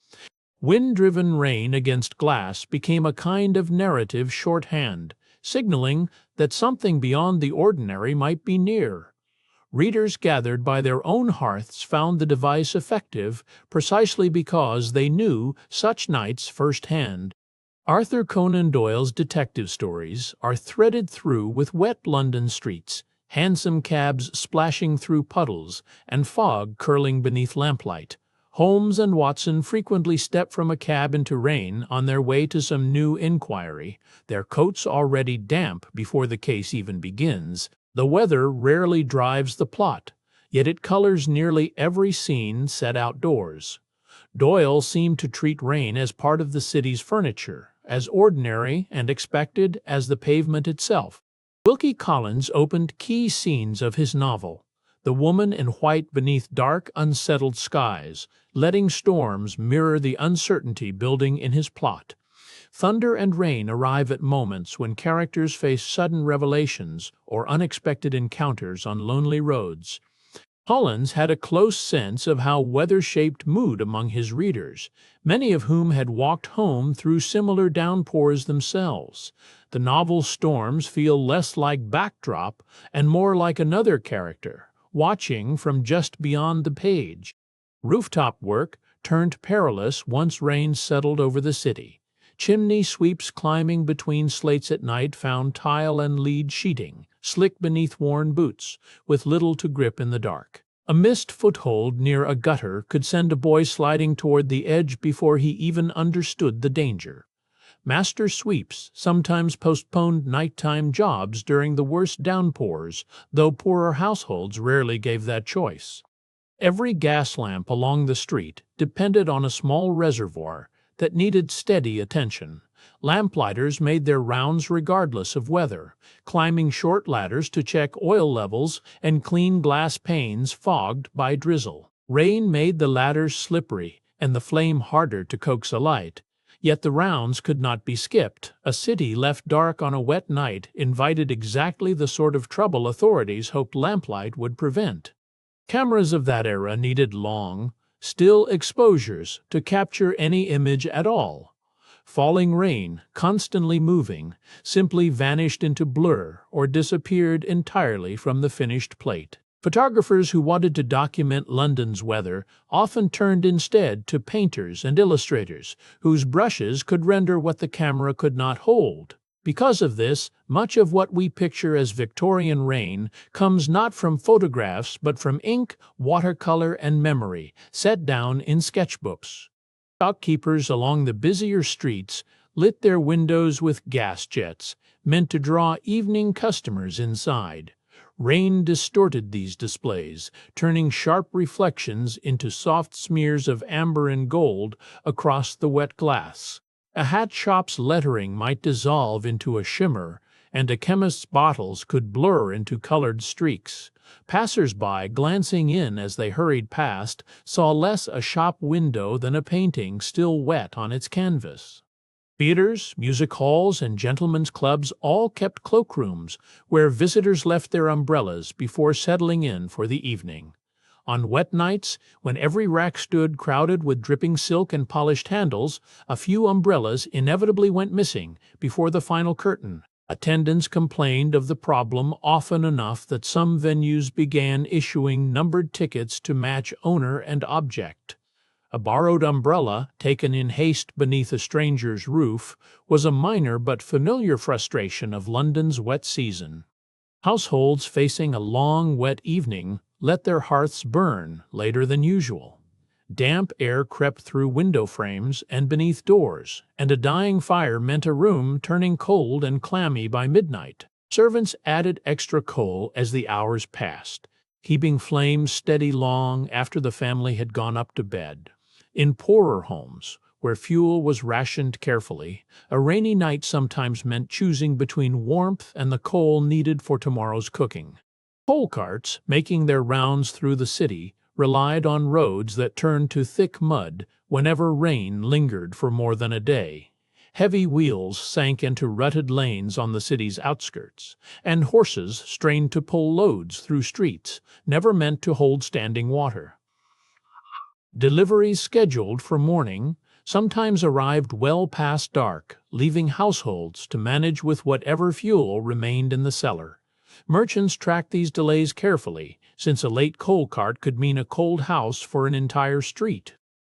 Wind-driven rain against glass became a kind of narrative shorthand, signaling that something beyond the ordinary might be near. Readers gathered by their own hearths found the device effective precisely because they knew such nights firsthand. Arthur Conan Doyle's detective stories are threaded through with wet London streets, hansom cabs splashing through puddles, and fog curling beneath lamplight. Holmes and Watson frequently step from a cab into rain on their way to some new inquiry, their coats already damp before the case even begins. The weather rarely drives the plot, yet it colors nearly every scene set outdoors. Doyle seemed to treat rain as part of the city's furniture, as ordinary and expected as the pavement itself. Wilkie Collins opened key scenes of his novel, the woman in white beneath dark, unsettled skies, letting storms mirror the uncertainty building in his plot. Thunder and rain arrive at moments when characters face sudden revelations or unexpected encounters on lonely roads. Collins had a close sense of how weather shaped mood among his readers, many of whom had walked home through similar downpours themselves. The novel's storms feel less like backdrop and more like another character, watching from just beyond the page. Rooftop work turned perilous once rain settled over the city. Chimney sweeps climbing between slates at night found tile and lead sheeting, slick beneath worn boots, with little to grip in the dark. A missed foothold near a gutter could send a boy sliding toward the edge before he even understood the danger. Master sweeps sometimes postponed nighttime jobs during the worst downpours, though poorer households rarely gave that choice. Every gas lamp along the street depended on a small reservoir that needed steady attention. Lamplighters made their rounds regardless of weather, climbing short ladders to check oil levels and clean glass panes fogged by drizzle. Rain made the ladders slippery and the flame harder to coax alight, yet the rounds could not be skipped. A city left dark on a wet night invited exactly the sort of trouble authorities hoped lamplight would prevent. Cameras of that era needed long, still exposures to capture any image at all. Falling rain, constantly moving, simply vanished into blur or disappeared entirely from the finished plate. Photographers who wanted to document London's weather often turned instead to painters and illustrators, whose brushes could render what the camera could not hold. Because of this, much of what we picture as Victorian rain comes not from photographs but from ink, watercolor, and memory, set down in sketchbooks. Shopkeepers along the busier streets lit their windows with gas jets, meant to draw evening customers inside. Rain distorted these displays, turning sharp reflections into soft smears of amber and gold across the wet glass. A hat shop's lettering might dissolve into a shimmer, and a chemist's bottles could blur into colored streaks. Passers-by, glancing in as they hurried past, saw less a shop window than a painting still wet on its canvas. Theaters, music halls, and gentlemen's clubs all kept cloakrooms, where visitors left their umbrellas before settling in for the evening. On wet nights, when every rack stood crowded with dripping silk and polished handles, a few umbrellas inevitably went missing before the final curtain. Attendants complained of the problem often enough that some venues began issuing numbered tickets to match owner and object. A borrowed umbrella, taken in haste beneath a stranger's roof, was a minor but familiar frustration of London's wet season. Households facing a long, wet evening let their hearths burn later than usual. Damp air crept through window frames and beneath doors, and a dying fire meant a room turning cold and clammy by midnight. Servants added extra coal as the hours passed, keeping flames steady long after the family had gone up to bed. In poorer homes, where fuel was rationed carefully, a rainy night sometimes meant choosing between warmth and the coal needed for tomorrow's cooking. Coal carts, making their rounds through the city, relied on roads that turned to thick mud whenever rain lingered for more than a day. Heavy wheels sank into rutted lanes on the city's outskirts, and horses strained to pull loads through streets never meant to hold standing water. Deliveries scheduled for morning sometimes arrived well past dark, leaving households to manage with whatever fuel remained in the cellar. Merchants tracked these delays carefully, since a late coal cart could mean a cold house for an entire street.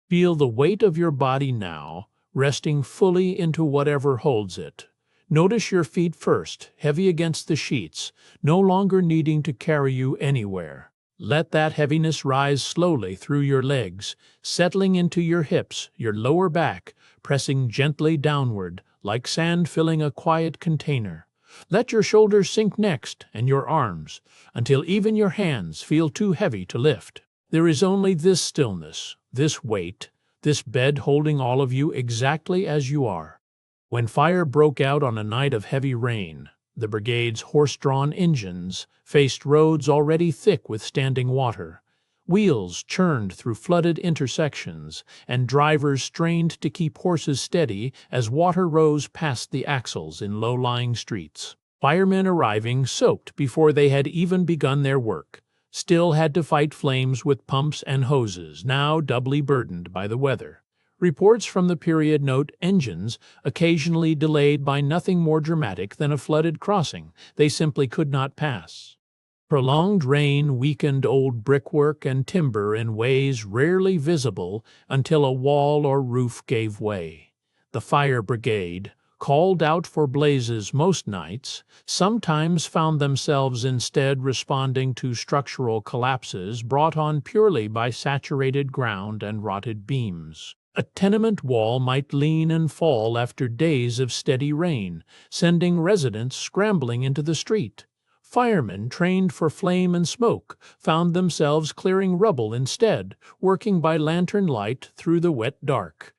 Feel the weight of your body now, resting fully into whatever holds it. Notice your feet first, heavy against the sheets, no longer needing to carry you anywhere. Let that heaviness rise slowly through your legs, settling into your hips, your lower back, pressing gently downward, like sand filling a quiet container. Let your shoulders sink next, and your arms, until even your hands feel too heavy to lift. There is only this stillness, this weight, this bed holding all of you exactly as you are. When fire broke out on a night of heavy rain, the brigade's horse-drawn engines faced roads already thick with standing water. Wheels churned through flooded intersections, and drivers strained to keep horses steady as water rose past the axles in low-lying streets. Firemen arriving soaked before they had even begun their work, still had to fight flames with pumps and hoses, now doubly burdened by the weather. Reports from the period note engines occasionally delayed by nothing more dramatic than a flooded crossing they simply could not pass. Prolonged rain weakened old brickwork and timber in ways rarely visible until a wall or roof gave way. The fire brigade, called out for blazes most nights, sometimes found themselves instead responding to structural collapses brought on purely by saturated ground and rotted beams. A tenement wall might lean and fall after days of steady rain, sending residents scrambling into the street. Firemen trained for flame and smoke found themselves clearing rubble instead, working by lantern light through the wet dark.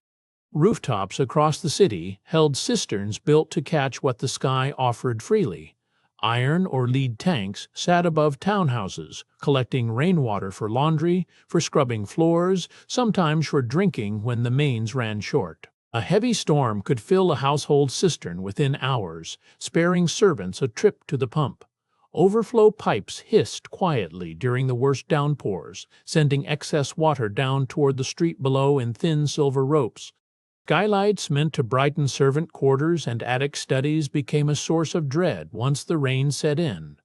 Rooftops across the city held cisterns built to catch what the sky offered freely. Iron or lead tanks sat above townhouses, collecting rainwater for laundry, for scrubbing floors, sometimes for drinking when the mains ran short. A heavy storm could fill a household cistern within hours, sparing servants a trip to the pump. Overflow pipes hissed quietly during the worst downpours, sending excess water down toward the street below in thin silver ropes. Skylights meant to brighten servant quarters and attic studies became a source of dread once the rain set in.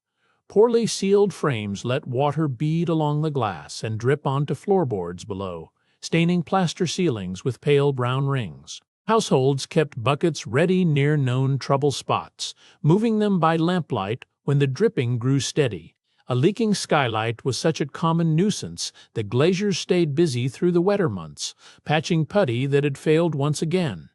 Poorly sealed frames let water bead along the glass and drip onto floorboards below, staining plaster ceilings with pale brown rings. Households kept buckets ready near known trouble spots, moving them by lamplight when the dripping grew steady. A leaking skylight was such a common nuisance that glaziers stayed busy through the wetter months, patching putty that had failed once again.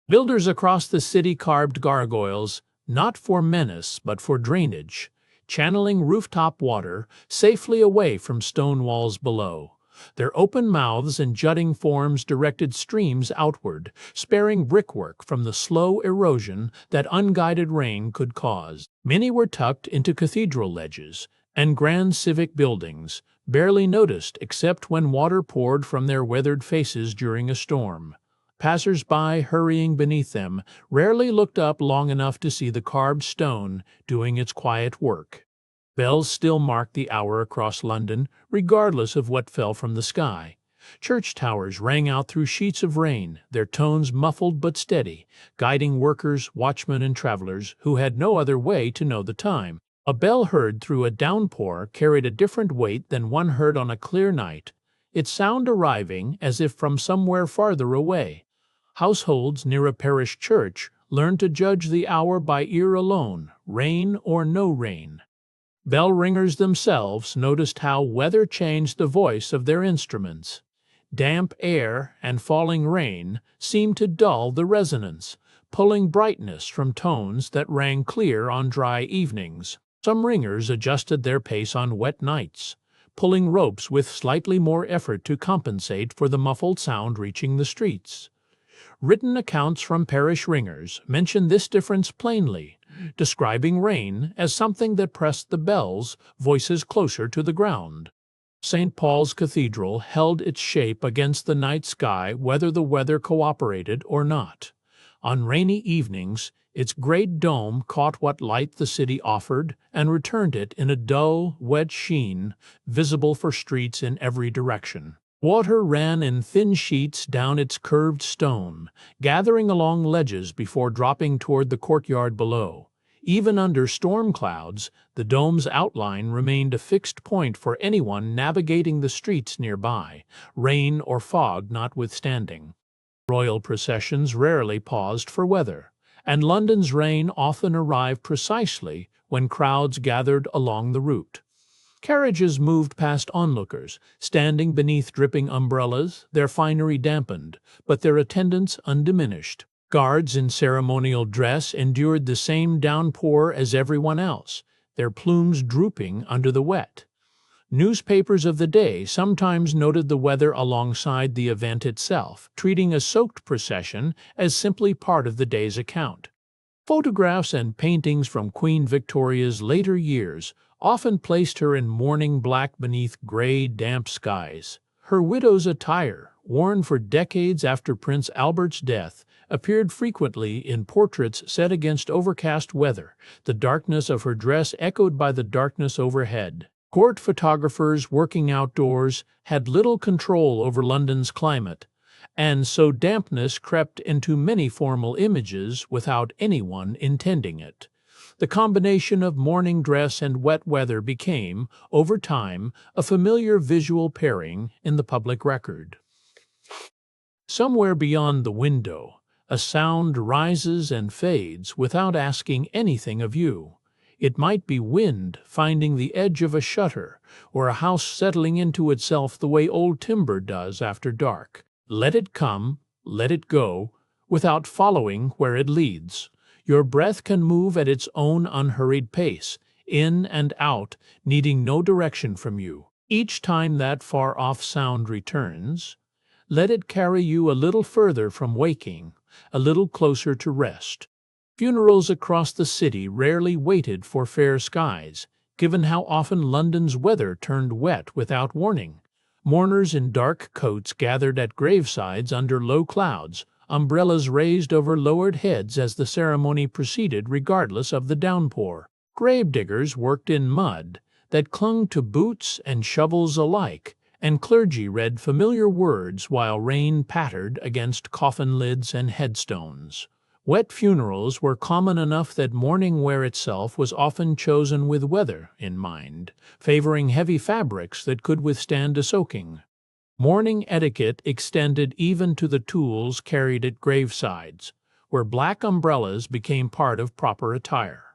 Builders across the city carved gargoyles, not for menace but for drainage, channeling rooftop water safely away from stone walls below. Their open mouths and jutting forms directed streams outward, sparing brickwork from the slow erosion that unguided rain could cause. Many were tucked into cathedral ledges and grand civic buildings, barely noticed except when water poured from their weathered faces during a storm. Passers-by hurrying beneath them rarely looked up long enough to see the carved stone doing its quiet work. Bells still marked the hour across London, regardless of what fell from the sky. Church towers rang out through sheets of rain, their tones muffled but steady, guiding workers, watchmen, and travelers who had no other way to know the time. A bell heard through a downpour carried a different weight than one heard on a clear night, its sound arriving as if from somewhere farther away. Households near a parish church learned to judge the hour by ear alone, rain or no rain. Bell ringers themselves noticed how weather changed the voice of their instruments. Damp air and falling rain seemed to dull the resonance, pulling brightness from tones that rang clear on dry evenings. Some ringers adjusted their pace on wet nights, pulling ropes with slightly more effort to compensate for the muffled sound reaching the streets. Written accounts from parish ringers mention this difference plainly, describing rain as something that pressed the bells' voices closer to the ground. St. Paul's Cathedral held its shape against the night sky whether the weather cooperated or not. On rainy evenings, its great dome caught what light the city offered and returned it in a dull, wet sheen, visible for streets in every direction. Water ran in thin sheets down its curved stone, gathering along ledges before dropping toward the courtyard below. Even under storm clouds, the dome's outline remained a fixed point for anyone navigating the streets nearby, rain or fog notwithstanding. Royal processions rarely paused for weather, and London's rain often arrived precisely when crowds gathered along the route. Carriages moved past onlookers, standing beneath dripping umbrellas, their finery dampened, but their attendance undiminished. Guards in ceremonial dress endured the same downpour as everyone else, their plumes drooping under the wet. Newspapers of the day sometimes noted the weather alongside the event itself, treating a soaked procession as simply part of the day's account. Photographs and paintings from Queen Victoria's later years often placed her in mourning black beneath gray, damp skies. Her widow's attire, worn for decades after Prince Albert's death, appeared frequently in portraits set against overcast weather, the darkness of her dress echoed by the darkness overhead. Court photographers working outdoors had little control over London's climate, and so dampness crept into many formal images without anyone intending it. The combination of morning dress and wet weather became, over time, a familiar visual pairing in the public record. Somewhere beyond the window, a sound rises and fades without asking anything of you. It might be wind finding the edge of a shutter, or a house settling into itself the way old timber does after dark. Let it come, let it go, without following where it leads. Your breath can move at its own unhurried pace, in and out, needing no direction from you. Each time that far-off sound returns, let it carry you a little further from waking, a little closer to rest. Funerals across the city rarely waited for fair skies, given how often London's weather turned wet without warning. Mourners in dark coats gathered at gravesides under low clouds, umbrellas raised over lowered heads as the ceremony proceeded regardless of the downpour. Gravediggers worked in mud that clung to boots and shovels alike, and clergy read familiar words while rain pattered against coffin lids and headstones. Wet funerals were common enough that mourning wear itself was often chosen with weather in mind, favoring heavy fabrics that could withstand a soaking. Mourning etiquette extended even to the tools carried at gravesides, where black umbrellas became part of proper attire.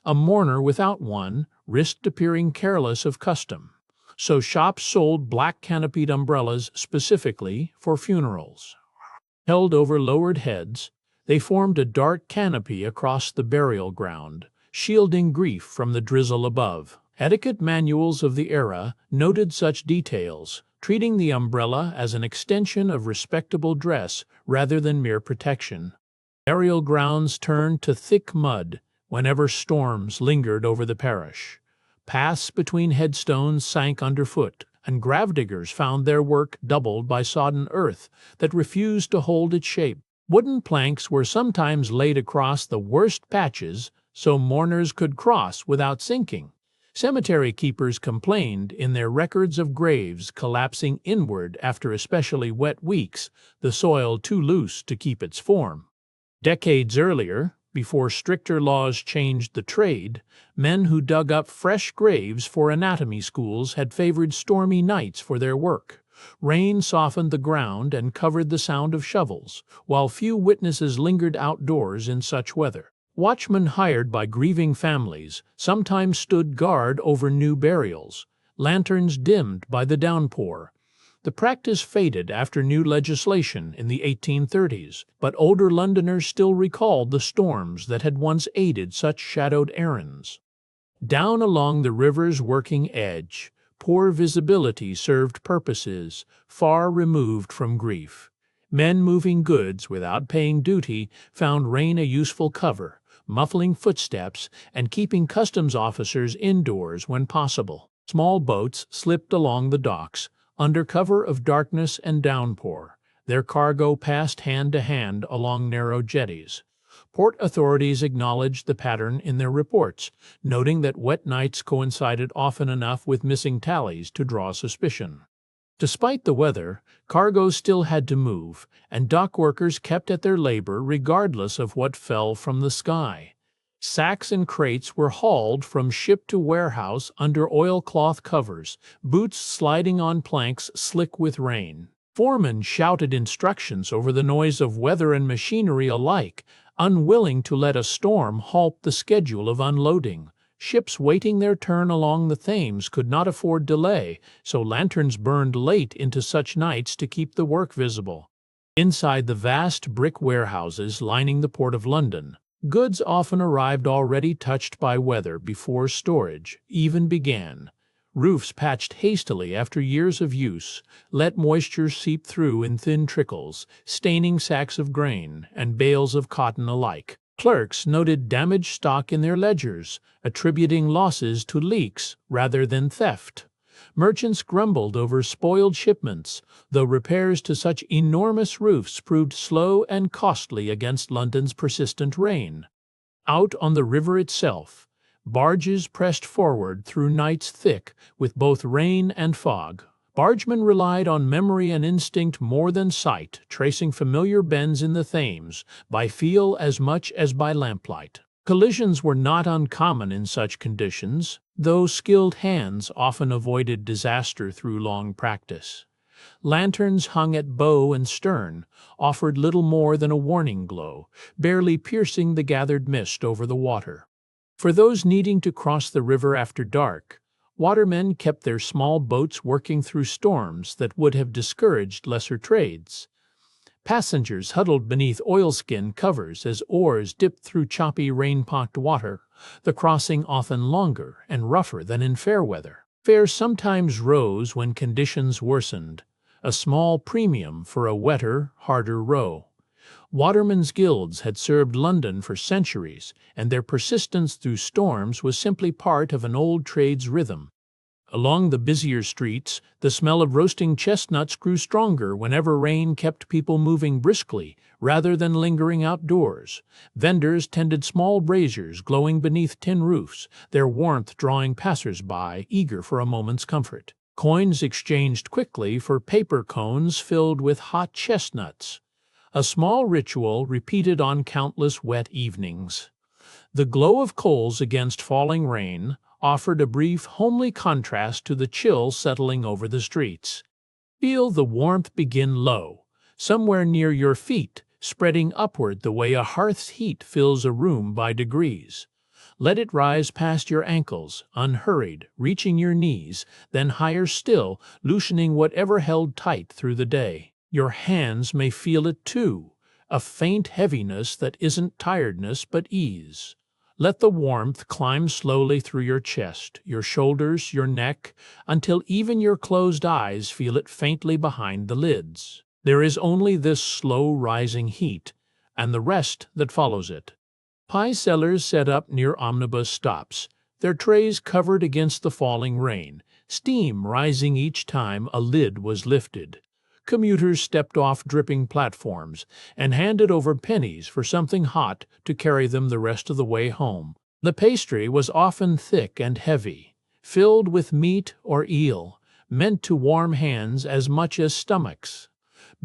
A mourner without one risked appearing careless of custom, so shops sold black canopied umbrellas specifically for funerals. Held over lowered heads, they formed a dark canopy across the burial ground, shielding grief from the drizzle above. Etiquette manuals of the era noted such details, treating the umbrella as an extension of respectable dress rather than mere protection. Burial grounds turned to thick mud whenever storms lingered over the parish. Paths between headstones sank underfoot, and gravediggers found their work doubled by sodden earth that refused to hold its shape. Wooden planks were sometimes laid across the worst patches so mourners could cross without sinking. Cemetery keepers complained in their records of graves collapsing inward after especially wet weeks, the soil too loose to keep its form. Decades earlier, before stricter laws changed the trade, men who dug up fresh graves for anatomy schools had favored stormy nights for their work. Rain softened the ground and covered the sound of shovels, while few witnesses lingered outdoors in such weather. Watchmen hired by grieving families sometimes stood guard over new burials, lanterns dimmed by the downpour. The practice faded after new legislation in the 1830s, but older Londoners still recalled the storms that had once aided such shadowed errands. Down along the river's working edge, poor visibility served purposes far removed from grief. Men moving goods without paying duty found rain a useful cover, muffling footsteps and keeping customs officers indoors when possible. Small boats slipped along the docks, under cover of darkness and downpour, Their cargo passed hand to hand along narrow jetties. Port authorities acknowledged the pattern in their reports, noting that wet nights coincided often enough with missing tallies to draw suspicion. Despite the weather, cargoes still had to move, and dock workers kept at their labor regardless of what fell from the sky. Sacks and crates were hauled from ship to warehouse under oilcloth covers, boots sliding on planks slick with rain. Foremen shouted instructions over the noise of weather and machinery alike, unwilling to let a storm halt the schedule of unloading. Ships waiting their turn along the Thames could not afford delay, so lanterns burned late into such nights to keep the work visible. Inside the vast brick warehouses lining the Port of London, goods often arrived already touched by weather before storage even began. Roofs patched hastily after years of use let moisture seep through in thin trickles, staining sacks of grain and bales of cotton alike. Clerks noted damaged stock in their ledgers, attributing losses to leaks rather than theft. Merchants grumbled over spoiled shipments, though repairs to such enormous roofs proved slow and costly against London's persistent rain. Out on the river itself, barges pressed forward through nights thick with both rain and fog. Bargemen relied on memory and instinct more than sight, tracing familiar bends in the Thames by feel as much as by lamplight. Collisions were not uncommon in such conditions, though skilled hands often avoided disaster through long practice. Lanterns hung at bow and stern offered little more than a warning glow, barely piercing the gathered mist over the water. For those needing to cross the river after dark, watermen kept their small boats working through storms that would have discouraged lesser trades. Passengers huddled beneath oilskin covers as oars dipped through choppy rain-pocked water, the crossing often longer and rougher than in fair weather. Fares sometimes rose when conditions worsened, a small premium for a wetter, harder row. Watermen's guilds had served London for centuries, and their persistence through storms was simply part of an old trade's rhythm. Along the busier streets, the smell of roasting chestnuts grew stronger whenever rain kept people moving briskly rather than lingering outdoors. Vendors tended small braziers glowing beneath tin roofs, their warmth drawing passers-by eager for a moment's comfort. Coins exchanged quickly for paper cones filled with hot chestnuts, a small ritual repeated on countless wet evenings. The glow of coals against falling rain offered a brief, homely contrast to the chill settling over the streets. Feel the warmth begin low, somewhere near your feet, spreading upward the way a hearth's heat fills a room by degrees. Let it rise past your ankles, unhurried, reaching your knees, then higher still, loosening whatever held tight through the day. Your hands may feel it too, a faint heaviness that isn't tiredness but ease. Let the warmth climb slowly through your chest, your shoulders, your neck, until even your closed eyes feel it faintly behind the lids. There is only this slow rising heat, and the rest that follows it. Pie sellers set up near omnibus stops, their trays covered against the falling rain, steam rising each time a lid was lifted. Commuters stepped off dripping platforms and handed over pennies for something hot to carry them the rest of the way home. The pastry was often thick and heavy, filled with meat or eel, meant to warm hands as much as stomachs.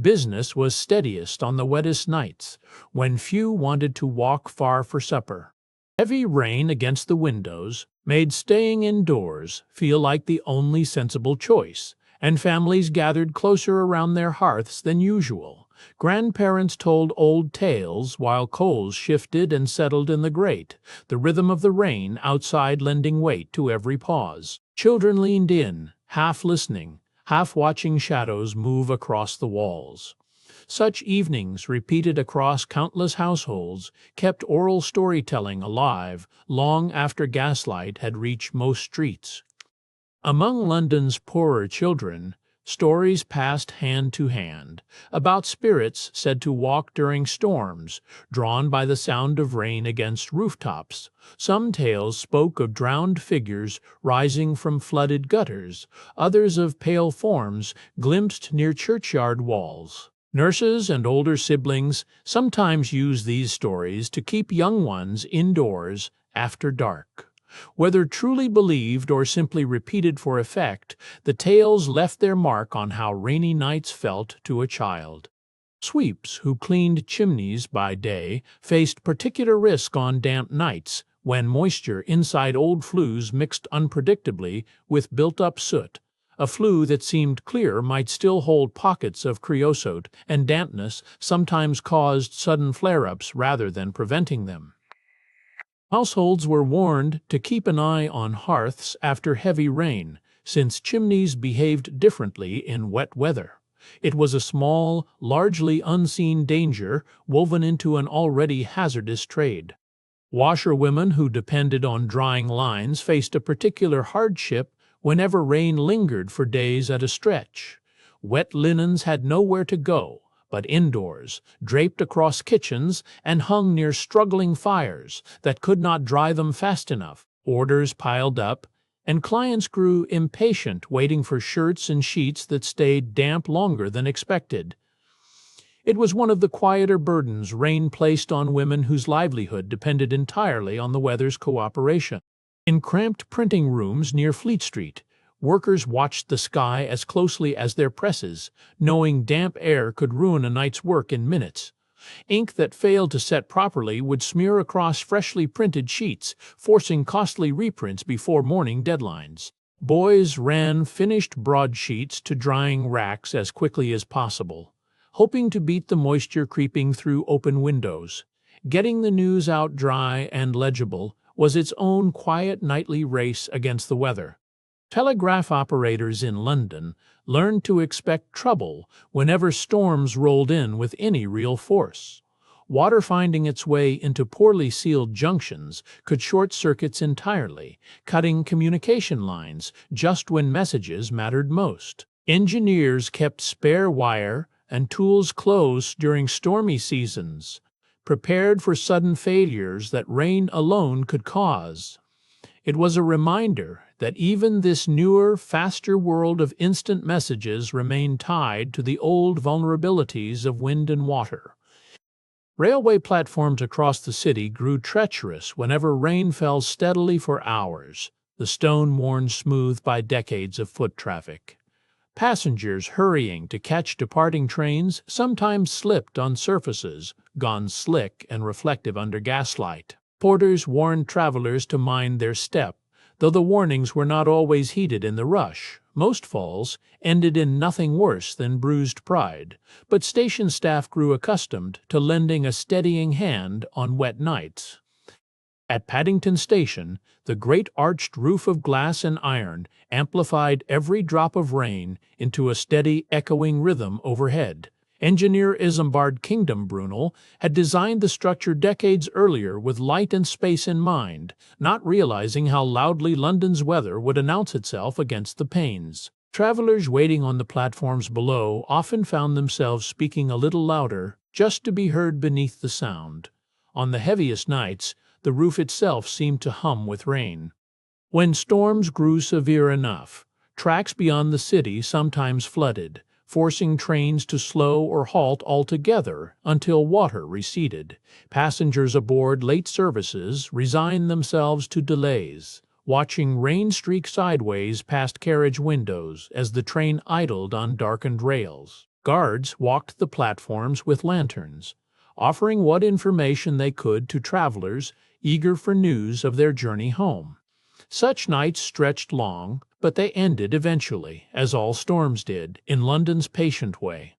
Business was steadiest on the wettest nights, when few wanted to walk far for supper. Heavy rain against the windows made staying indoors feel like the only sensible choice, and families gathered closer around their hearths than usual. Grandparents told old tales while coals shifted and settled in the grate, the rhythm of the rain outside lending weight to every pause. Children leaned in, half listening, half watching shadows move across the walls. Such evenings, repeated across countless households, kept oral storytelling alive long after gaslight had reached most streets. Among London's poorer children, stories passed hand to hand, about spirits said to walk during storms, drawn by the sound of rain against rooftops. Some tales spoke of drowned figures rising from flooded gutters, others of pale forms glimpsed near churchyard walls. Nurses and older siblings sometimes use these stories to keep young ones indoors after dark. Whether truly believed or simply repeated for effect, the tales left their mark on how rainy nights felt to a child. Sweeps who cleaned chimneys by day faced particular risk on damp nights when moisture inside old flues mixed unpredictably with built-up soot. A flue that seemed clear might still hold pockets of creosote, and dampness sometimes caused sudden flare-ups rather than preventing them. Households were warned to keep an eye on hearths after heavy rain, since chimneys behaved differently in wet weather. It was a small, largely unseen danger woven into an already hazardous trade. Washerwomen who depended on drying lines faced a particular hardship whenever rain lingered for days at a stretch. Wet linens had nowhere to go but indoors, draped across kitchens and hung near struggling fires that could not dry them fast enough. Orders piled up, and clients grew impatient waiting for shirts and sheets that stayed damp longer than expected. It was one of the quieter burdens rain placed on women whose livelihood depended entirely on the weather's cooperation. In cramped printing rooms near Fleet Street, workers watched the sky as closely as their presses, knowing damp air could ruin a night's work in minutes. Ink that failed to set properly would smear across freshly printed sheets, forcing costly reprints before morning deadlines. Boys ran finished broadsheets to drying racks as quickly as possible, hoping to beat the moisture creeping through open windows. Getting the news out dry and legible was its own quiet nightly race against the weather. Telegraph operators in London learned to expect trouble whenever storms rolled in with any real force. Water finding its way into poorly sealed junctions could short circuits entirely, cutting communication lines just when messages mattered most. Engineers kept spare wire and tools close during stormy seasons, prepared for sudden failures that rain alone could cause. It was a reminder that even this newer, faster world of instant messages remained tied to the old vulnerabilities of wind and water. Railway platforms across the city grew treacherous whenever rain fell steadily for hours, the stone worn smooth by decades of foot traffic. Passengers hurrying to catch departing trains sometimes slipped on surfaces, gone slick and reflective under gaslight. Porters warned travelers to mind their step, though the warnings were not always heeded in the rush. Most falls ended in nothing worse than bruised pride, but station staff grew accustomed to lending a steadying hand on wet nights. At Paddington Station, the great arched roof of glass and iron amplified every drop of rain into a steady, echoing rhythm overhead. Engineer Isambard Kingdom Brunel had designed the structure decades earlier with light and space in mind, not realizing how loudly London's weather would announce itself against the panes. Travelers waiting on the platforms below often found themselves speaking a little louder just to be heard beneath the sound. On the heaviest nights, the roof itself seemed to hum with rain. When storms grew severe enough, tracks beyond the city sometimes flooded, forcing trains to slow or halt altogether until water receded. Passengers aboard late services resigned themselves to delays, watching rain streak sideways past carriage windows as the train idled on darkened rails. Guards walked the platforms with lanterns, offering what information they could to travelers eager for news of their journey home. Such nights stretched long, but they ended eventually, as all storms did, in London's patient way.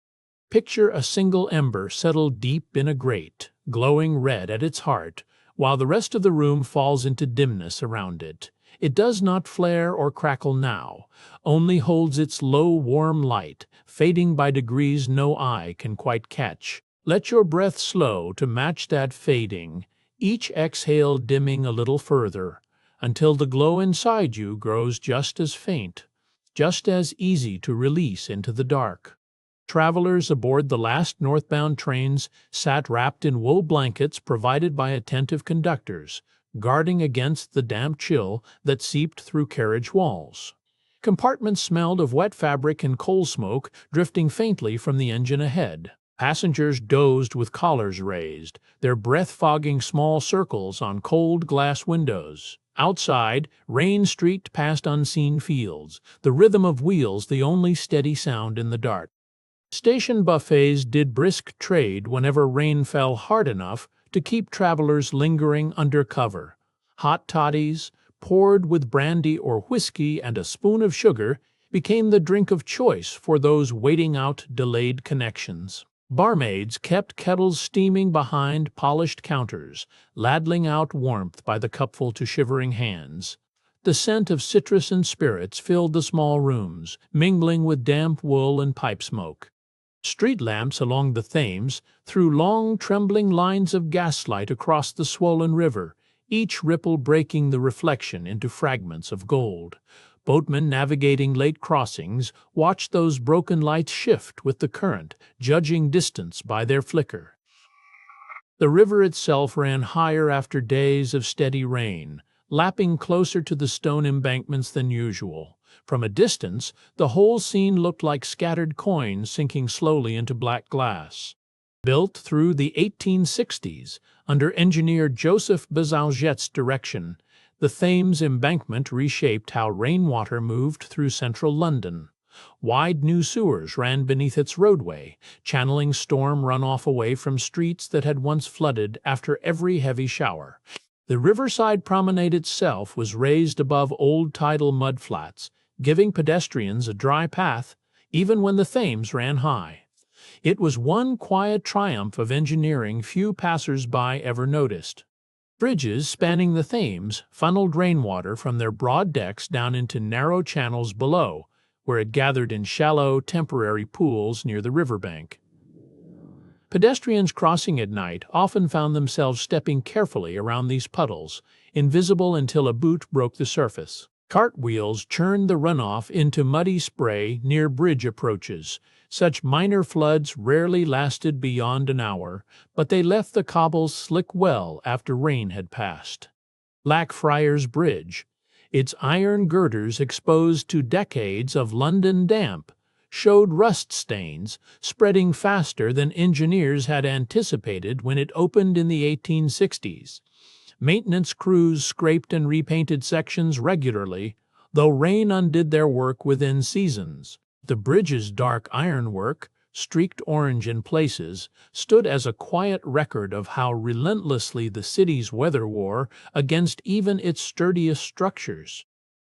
Picture a single ember settled deep in a grate, glowing red at its heart, while the rest of the room falls into dimness around it. It does not flare or crackle now, only holds its low, warm light, fading by degrees no eye can quite catch. Let your breath slow to match that fading, each exhale dimming a little further, until the glow inside you grows just as faint, just as easy to release into the dark. Travelers aboard the last northbound trains sat wrapped in wool blankets provided by attentive conductors, guarding against the damp chill that seeped through carriage walls. Compartments smelled of wet fabric and coal smoke drifting faintly from the engine ahead. Passengers dozed with collars raised, their breath fogging small circles on cold glass windows. Outside, rain streaked past unseen fields, the rhythm of wheels the only steady sound in the dark. Station buffets did brisk trade whenever rain fell hard enough to keep travelers lingering under cover. Hot toddies, poured with brandy or whiskey and a spoon of sugar, became the drink of choice for those waiting out delayed connections. Barmaids kept kettles steaming behind polished counters, ladling out warmth by the cupful to shivering hands. The scent of citrus and spirits filled the small rooms, mingling with damp wool and pipe smoke. Street lamps along the Thames threw long, trembling lines of gaslight across the swollen river, each ripple breaking the reflection into fragments of gold. Boatmen navigating late crossings watched those broken lights shift with the current, judging distance by their flicker. The river itself ran higher after days of steady rain, lapping closer to the stone embankments than usual. From a distance, the whole scene looked like scattered coins sinking slowly into black glass. Built through the 1860s, under engineer Joseph Bazalgette's direction, the Thames embankment reshaped how rainwater moved through central London. Wide new sewers ran beneath its roadway, channeling storm runoff away from streets that had once flooded after every heavy shower. The riverside promenade itself was raised above old tidal mudflats, giving pedestrians a dry path, even when the Thames ran high. It was one quiet triumph of engineering few passers-by ever noticed. Bridges spanning the Thames funneled rainwater from their broad decks down into narrow channels below, where it gathered in shallow, temporary pools near the riverbank. Pedestrians crossing at night often found themselves stepping carefully around these puddles, invisible until a boot broke the surface. Cartwheels churned the runoff into muddy spray near bridge approaches. Such minor floods rarely lasted beyond an hour, but they left the cobbles slick well after rain had passed. Blackfriars Bridge, its iron girders exposed to decades of London damp, showed rust stains, spreading faster than engineers had anticipated when it opened in the 1860s. Maintenance crews scraped and repainted sections regularly, though rain undid their work within seasons. The bridge's dark ironwork, streaked orange in places, stood as a quiet record of how relentlessly the city's weather war against even its sturdiest structures.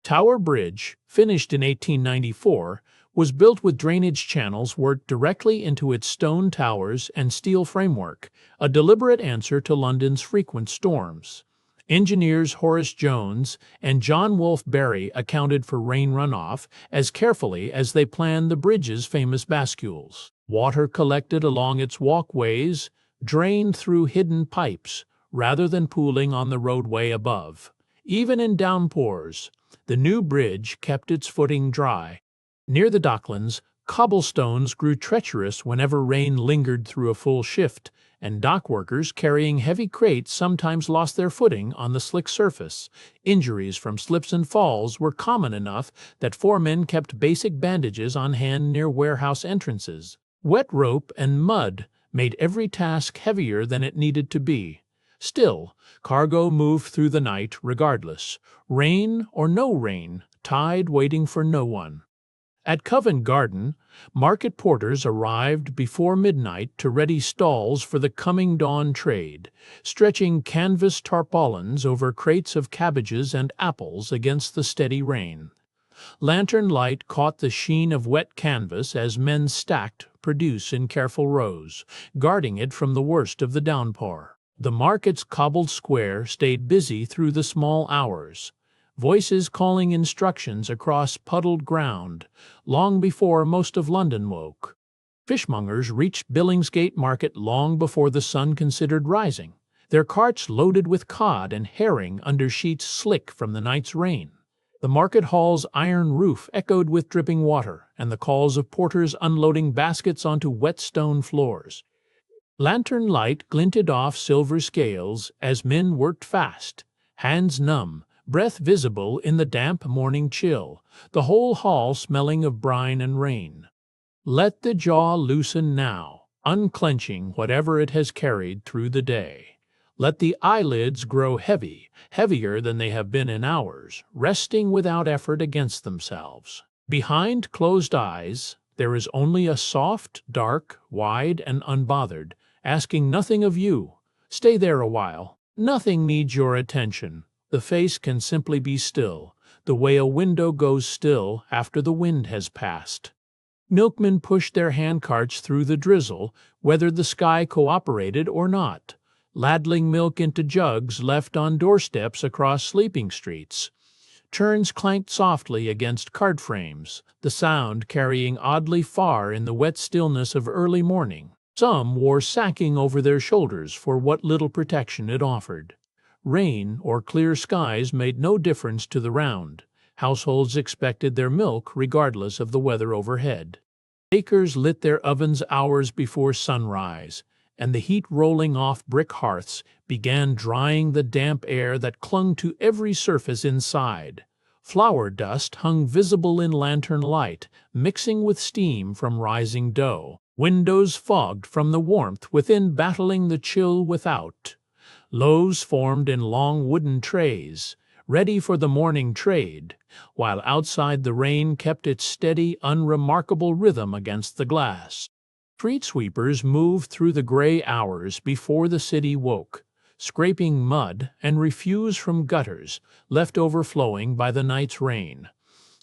Tower Bridge, finished in 1894, was built with drainage channels worked directly into its stone towers and steel framework, a deliberate answer to London's frequent storms. Engineers Horace Jones and John Wolfe Barry accounted for rain runoff as carefully as they planned the bridge's famous bascules. Water collected along its walkways, drained through hidden pipes, rather than pooling on the roadway above. Even in downpours, the new bridge kept its footing dry. Near the docklands, cobblestones grew treacherous whenever rain lingered through a full shift, and dock workers carrying heavy crates sometimes lost their footing on the slick surface. Injuries from slips and falls were common enough that foremen kept basic bandages on hand near warehouse entrances. Wet rope and mud made every task heavier than it needed to be. Still, cargo moved through the night regardless, rain or no rain, tide waiting for no one. At Covent Garden, market porters arrived before midnight to ready stalls for the coming dawn trade, stretching canvas tarpaulins over crates of cabbages and apples against the steady rain. Lantern light caught the sheen of wet canvas as men stacked produce in careful rows, guarding it from the worst of the downpour. The market's cobbled square stayed busy through the small hours, voices calling instructions across puddled ground, long before most of London woke. Fishmongers reached Billingsgate Market long before the sun considered rising, their carts loaded with cod and herring under sheets slick from the night's rain. The market hall's iron roof echoed with dripping water and the calls of porters unloading baskets onto wet stone floors. Lantern light glinted off silver scales as men worked fast, hands numb, breath visible in the damp morning chill, the whole hall smelling of brine and rain. Let the jaw loosen now, unclenching whatever it has carried through the day. Let the eyelids grow heavy, heavier than they have been in hours, resting without effort against themselves. Behind closed eyes, there is only a soft, dark, wide, and unbothered, asking nothing of you. Stay there a while. Nothing needs your attention. The face can simply be still, the way a window goes still after the wind has passed. Milkmen pushed their handcarts through the drizzle, whether the sky cooperated or not, ladling milk into jugs left on doorsteps across sleeping streets. Churns clanked softly against cart frames, the sound carrying oddly far in the wet stillness of early morning. Some wore sacking over their shoulders for what little protection it offered. Rain or clear skies made no difference to the round. Households expected their milk regardless of the weather overhead. Bakers lit their ovens hours before sunrise, and the heat rolling off brick hearths began drying the damp air that clung to every surface inside. Flour dust hung visible in lantern light, mixing with steam from rising dough. Windows fogged from the warmth within, battling the chill without. Loaves formed in long wooden trays, ready for the morning trade, while outside the rain kept its steady, unremarkable rhythm against the glass. Street sweepers moved through the gray hours before the city woke, scraping mud and refuse from gutters left overflowing by the night's rain.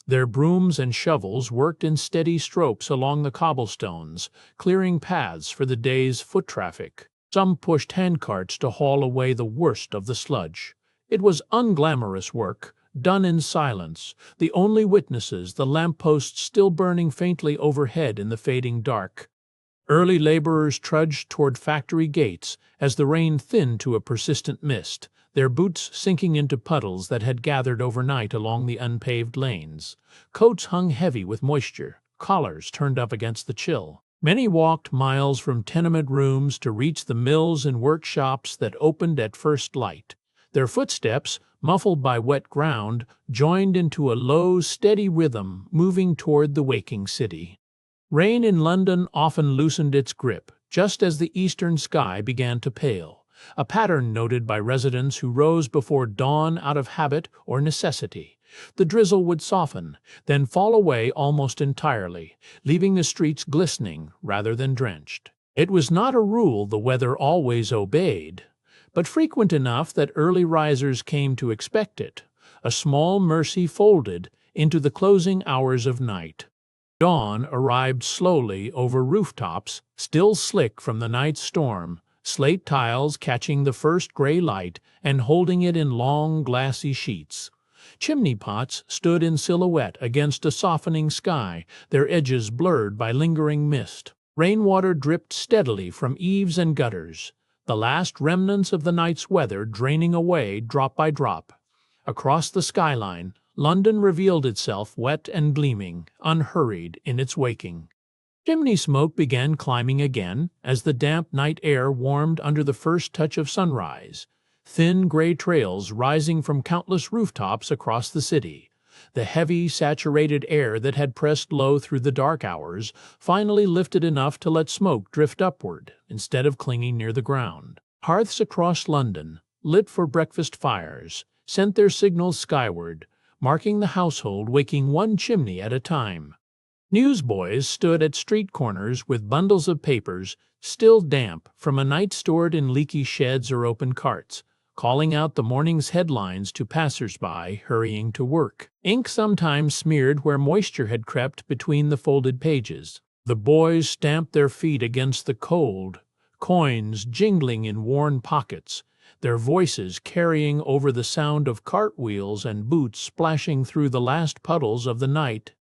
Their brooms and shovels worked in steady strokes along the cobblestones, clearing paths for the day's foot traffic. Some pushed handcarts to haul away the worst of the sludge. It was unglamorous work, done in silence, the only witnesses the lampposts still burning faintly overhead in the fading dark. Early laborers trudged toward factory gates as the rain thinned to a persistent mist, their boots sinking into puddles that had gathered overnight along the unpaved lanes. Coats hung heavy with moisture, collars turned up against the chill. Many walked miles from tenement rooms to reach the mills and workshops that opened at first light. Their footsteps, muffled by wet ground, joined into a low, steady rhythm moving toward the waking city. Rain in London often loosened its grip, just as the eastern sky began to pale, a pattern noted by residents who rose before dawn out of habit or necessity. The drizzle would soften, then fall away almost entirely, leaving the streets glistening rather than drenched. It was not a rule the weather always obeyed, but frequent enough that early risers came to expect it, a small mercy folded into the closing hours of night. Dawn arrived slowly over rooftops, still slick from the night's storm, slate tiles catching the first gray light and holding it in long, glassy sheets. Chimney pots stood in silhouette against a softening sky, their edges blurred by lingering mist. Rainwater dripped steadily from eaves and gutters, the last remnants of the night's weather draining away drop by drop. Across the skyline, London revealed itself wet and gleaming, unhurried in its waking. Chimney smoke began climbing again as the damp night air warmed under the first touch of sunrise, thin gray trails rising from countless rooftops across the city. The heavy, saturated air that had pressed low through the dark hours finally lifted enough to let smoke drift upward instead of clinging near the ground. Hearths across London, lit for breakfast fires, sent their signals skyward, marking the household waking one chimney at a time. Newsboys stood at street corners with bundles of papers, still damp from a night stored in leaky sheds or open carts, calling out the morning's headlines to passers-by hurrying to work. Ink sometimes smeared where moisture had crept between the folded pages. The boys stamped their feet against the cold, coins jingling in worn pockets, their voices carrying over the sound of cartwheels and boots splashing through the last puddles of the night.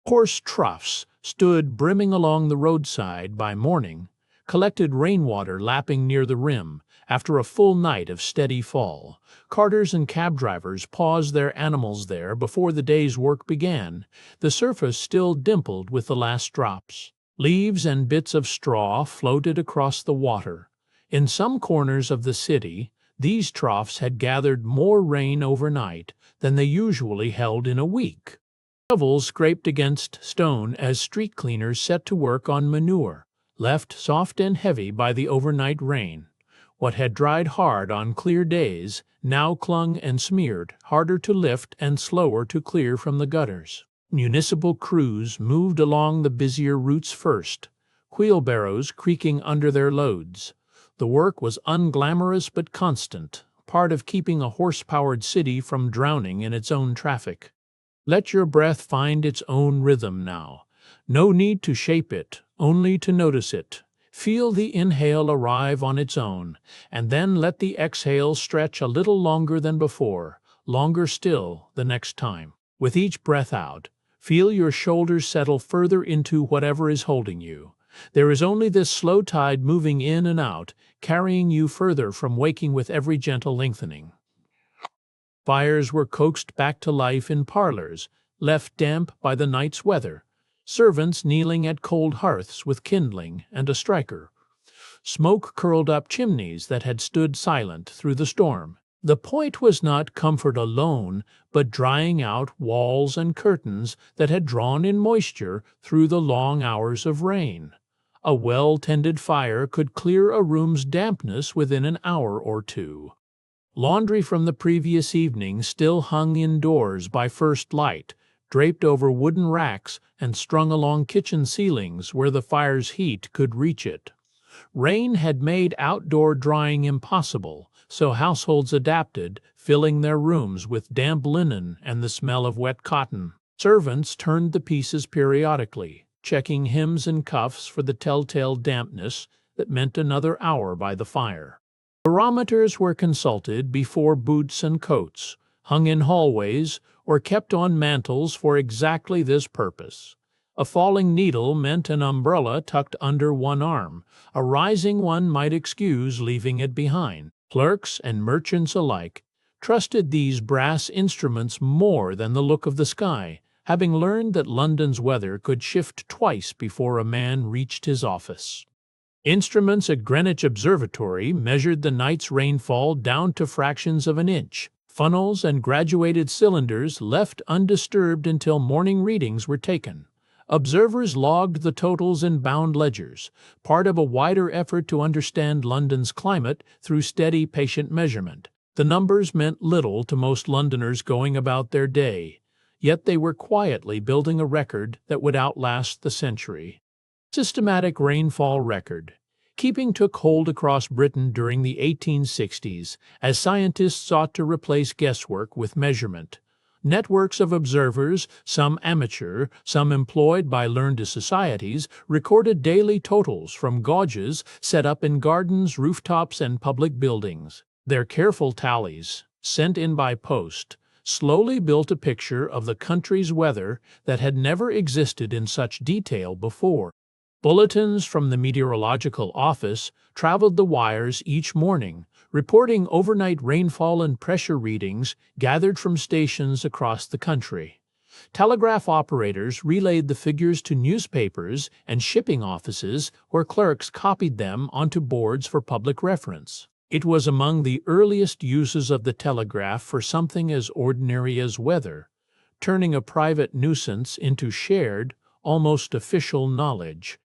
Horse troughs stood brimming along the roadside by morning, collected rainwater lapping near the rim after a full night of steady fall. Carters and cab drivers paused their animals there before the day's work began, the surface still dimpled with the last drops. Leaves and bits of straw floated across the water. In some corners of the city, these troughs had gathered more rain overnight than they usually held in a week. Shovels scraped against stone as street cleaners set to work on manure, left soft and heavy by the overnight rain. What had dried hard on clear days now clung and smeared, harder to lift and slower to clear from the gutters. Municipal crews moved along the busier routes first, wheelbarrows creaking under their loads. The work was unglamorous but constant, part of keeping a horse-powered city from drowning in its own traffic. Let your breath find its own rhythm now. No need to shape it, only to notice it. Feel the inhale arrive on its own, and then let the exhale stretch a little longer than before, longer still the next time. With each breath out, feel your shoulders settle further into whatever is holding you. There is only this slow tide moving in and out, carrying you further from waking with every gentle lengthening. Fires were coaxed back to life in parlors, left damp by the night's weather. Servants kneeling at cold hearths with kindling and a striker. Smoke curled up chimneys that had stood silent through the storm. The point was not comfort alone, but drying out walls and curtains that had drawn in moisture through the long hours of rain. A well-tended fire could clear a room's dampness within an hour or two. Laundry from the previous evening still hung indoors by first light, draped over wooden racks and strung along kitchen ceilings where the fire's heat could reach it. Rain had made outdoor drying impossible, so households adapted, filling their rooms with damp linen and the smell of wet cotton. Servants turned the pieces periodically, checking hems and cuffs for the telltale dampness that meant another hour by the fire. Barometers were consulted before boots and coats, hung in hallways, or kept on mantles for exactly this purpose. A falling needle meant an umbrella tucked under one arm. A rising one might excuse leaving it behind. Clerks and merchants alike trusted these brass instruments more than the look of the sky, having learned that London's weather could shift twice before a man reached his office. Instruments at Greenwich Observatory measured the night's rainfall down to fractions of an inch. Funnels and graduated cylinders left undisturbed until morning readings were taken. Observers logged the totals in bound ledgers, part of a wider effort to understand London's climate through steady, patient measurement. The numbers meant little to most Londoners going about their day, yet they were quietly building a record that would outlast the century. Systematic rainfall record. Keeping took hold across Britain during the 1860s as scientists sought to replace guesswork with measurement. Networks of observers, some amateur, some employed by learned societies, recorded daily totals from gauges set up in gardens, rooftops, and public buildings. Their careful tallies, sent in by post, slowly built a picture of the country's weather that had never existed in such detail before. Bulletins from the meteorological office traveled the wires each morning, reporting overnight rainfall and pressure readings gathered from stations across the country. Telegraph operators relayed the figures to newspapers and shipping offices where clerks copied them onto boards for public reference. It was among the earliest uses of the telegraph for something as ordinary as weather, turning a private nuisance into shared, almost official knowledge.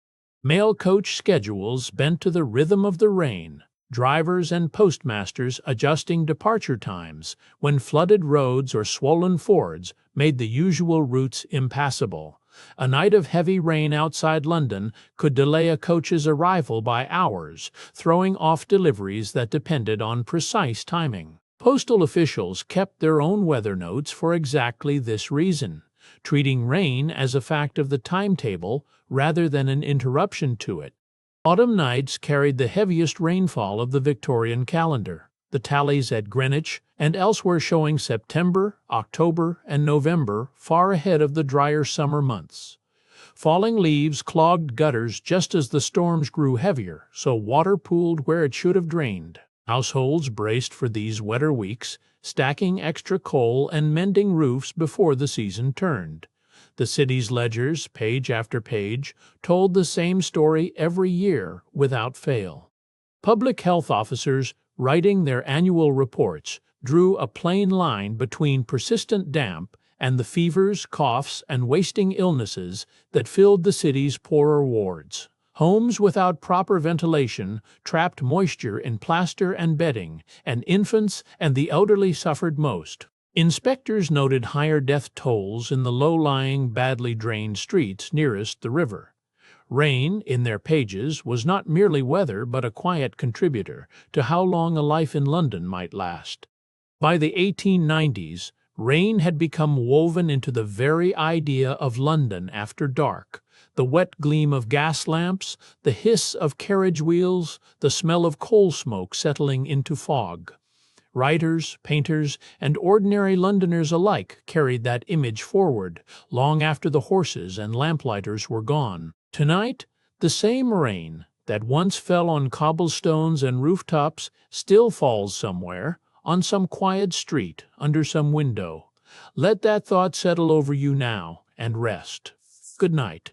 Mail coach schedules bent to the rhythm of the rain, drivers and postmasters adjusting departure times when flooded roads or swollen fords made the usual routes impassable. A night of heavy rain outside London could delay a coach's arrival by hours, throwing off deliveries that depended on precise timing. Postal officials kept their own weather notes for exactly this reason, treating rain as a fact of the timetable rather than an interruption to it. Autumn nights carried the heaviest rainfall of the Victorian calendar, the tallies at Greenwich and elsewhere showing September, October, and November far ahead of the drier summer months. Falling leaves clogged gutters just as the storms grew heavier, so water pooled where it should have drained. Households braced for these wetter weeks, stacking extra coal and mending roofs before the season turned. The city's ledgers, page after page, told the same story every year without fail. Public health officers, writing their annual reports, drew a plain line between persistent damp and the fevers, coughs, and wasting illnesses that filled the city's poorer wards. Homes without proper ventilation trapped moisture in plaster and bedding, and infants and the elderly suffered most. Inspectors noted higher death tolls in the low-lying, badly drained streets nearest the river. Rain, in their pages, was not merely weather but a quiet contributor to how long a life in London might last. By the 1890s, rain had become woven into the very idea of London after dark. The wet gleam of gas lamps, the hiss of carriage wheels, the smell of coal smoke settling into fog. Writers, painters, and ordinary Londoners alike carried that image forward, long after the horses and lamplighters were gone. Tonight, the same rain that once fell on cobblestones and rooftops still falls somewhere, on some quiet street, under some window. Let that thought settle over you now, and rest. Good night.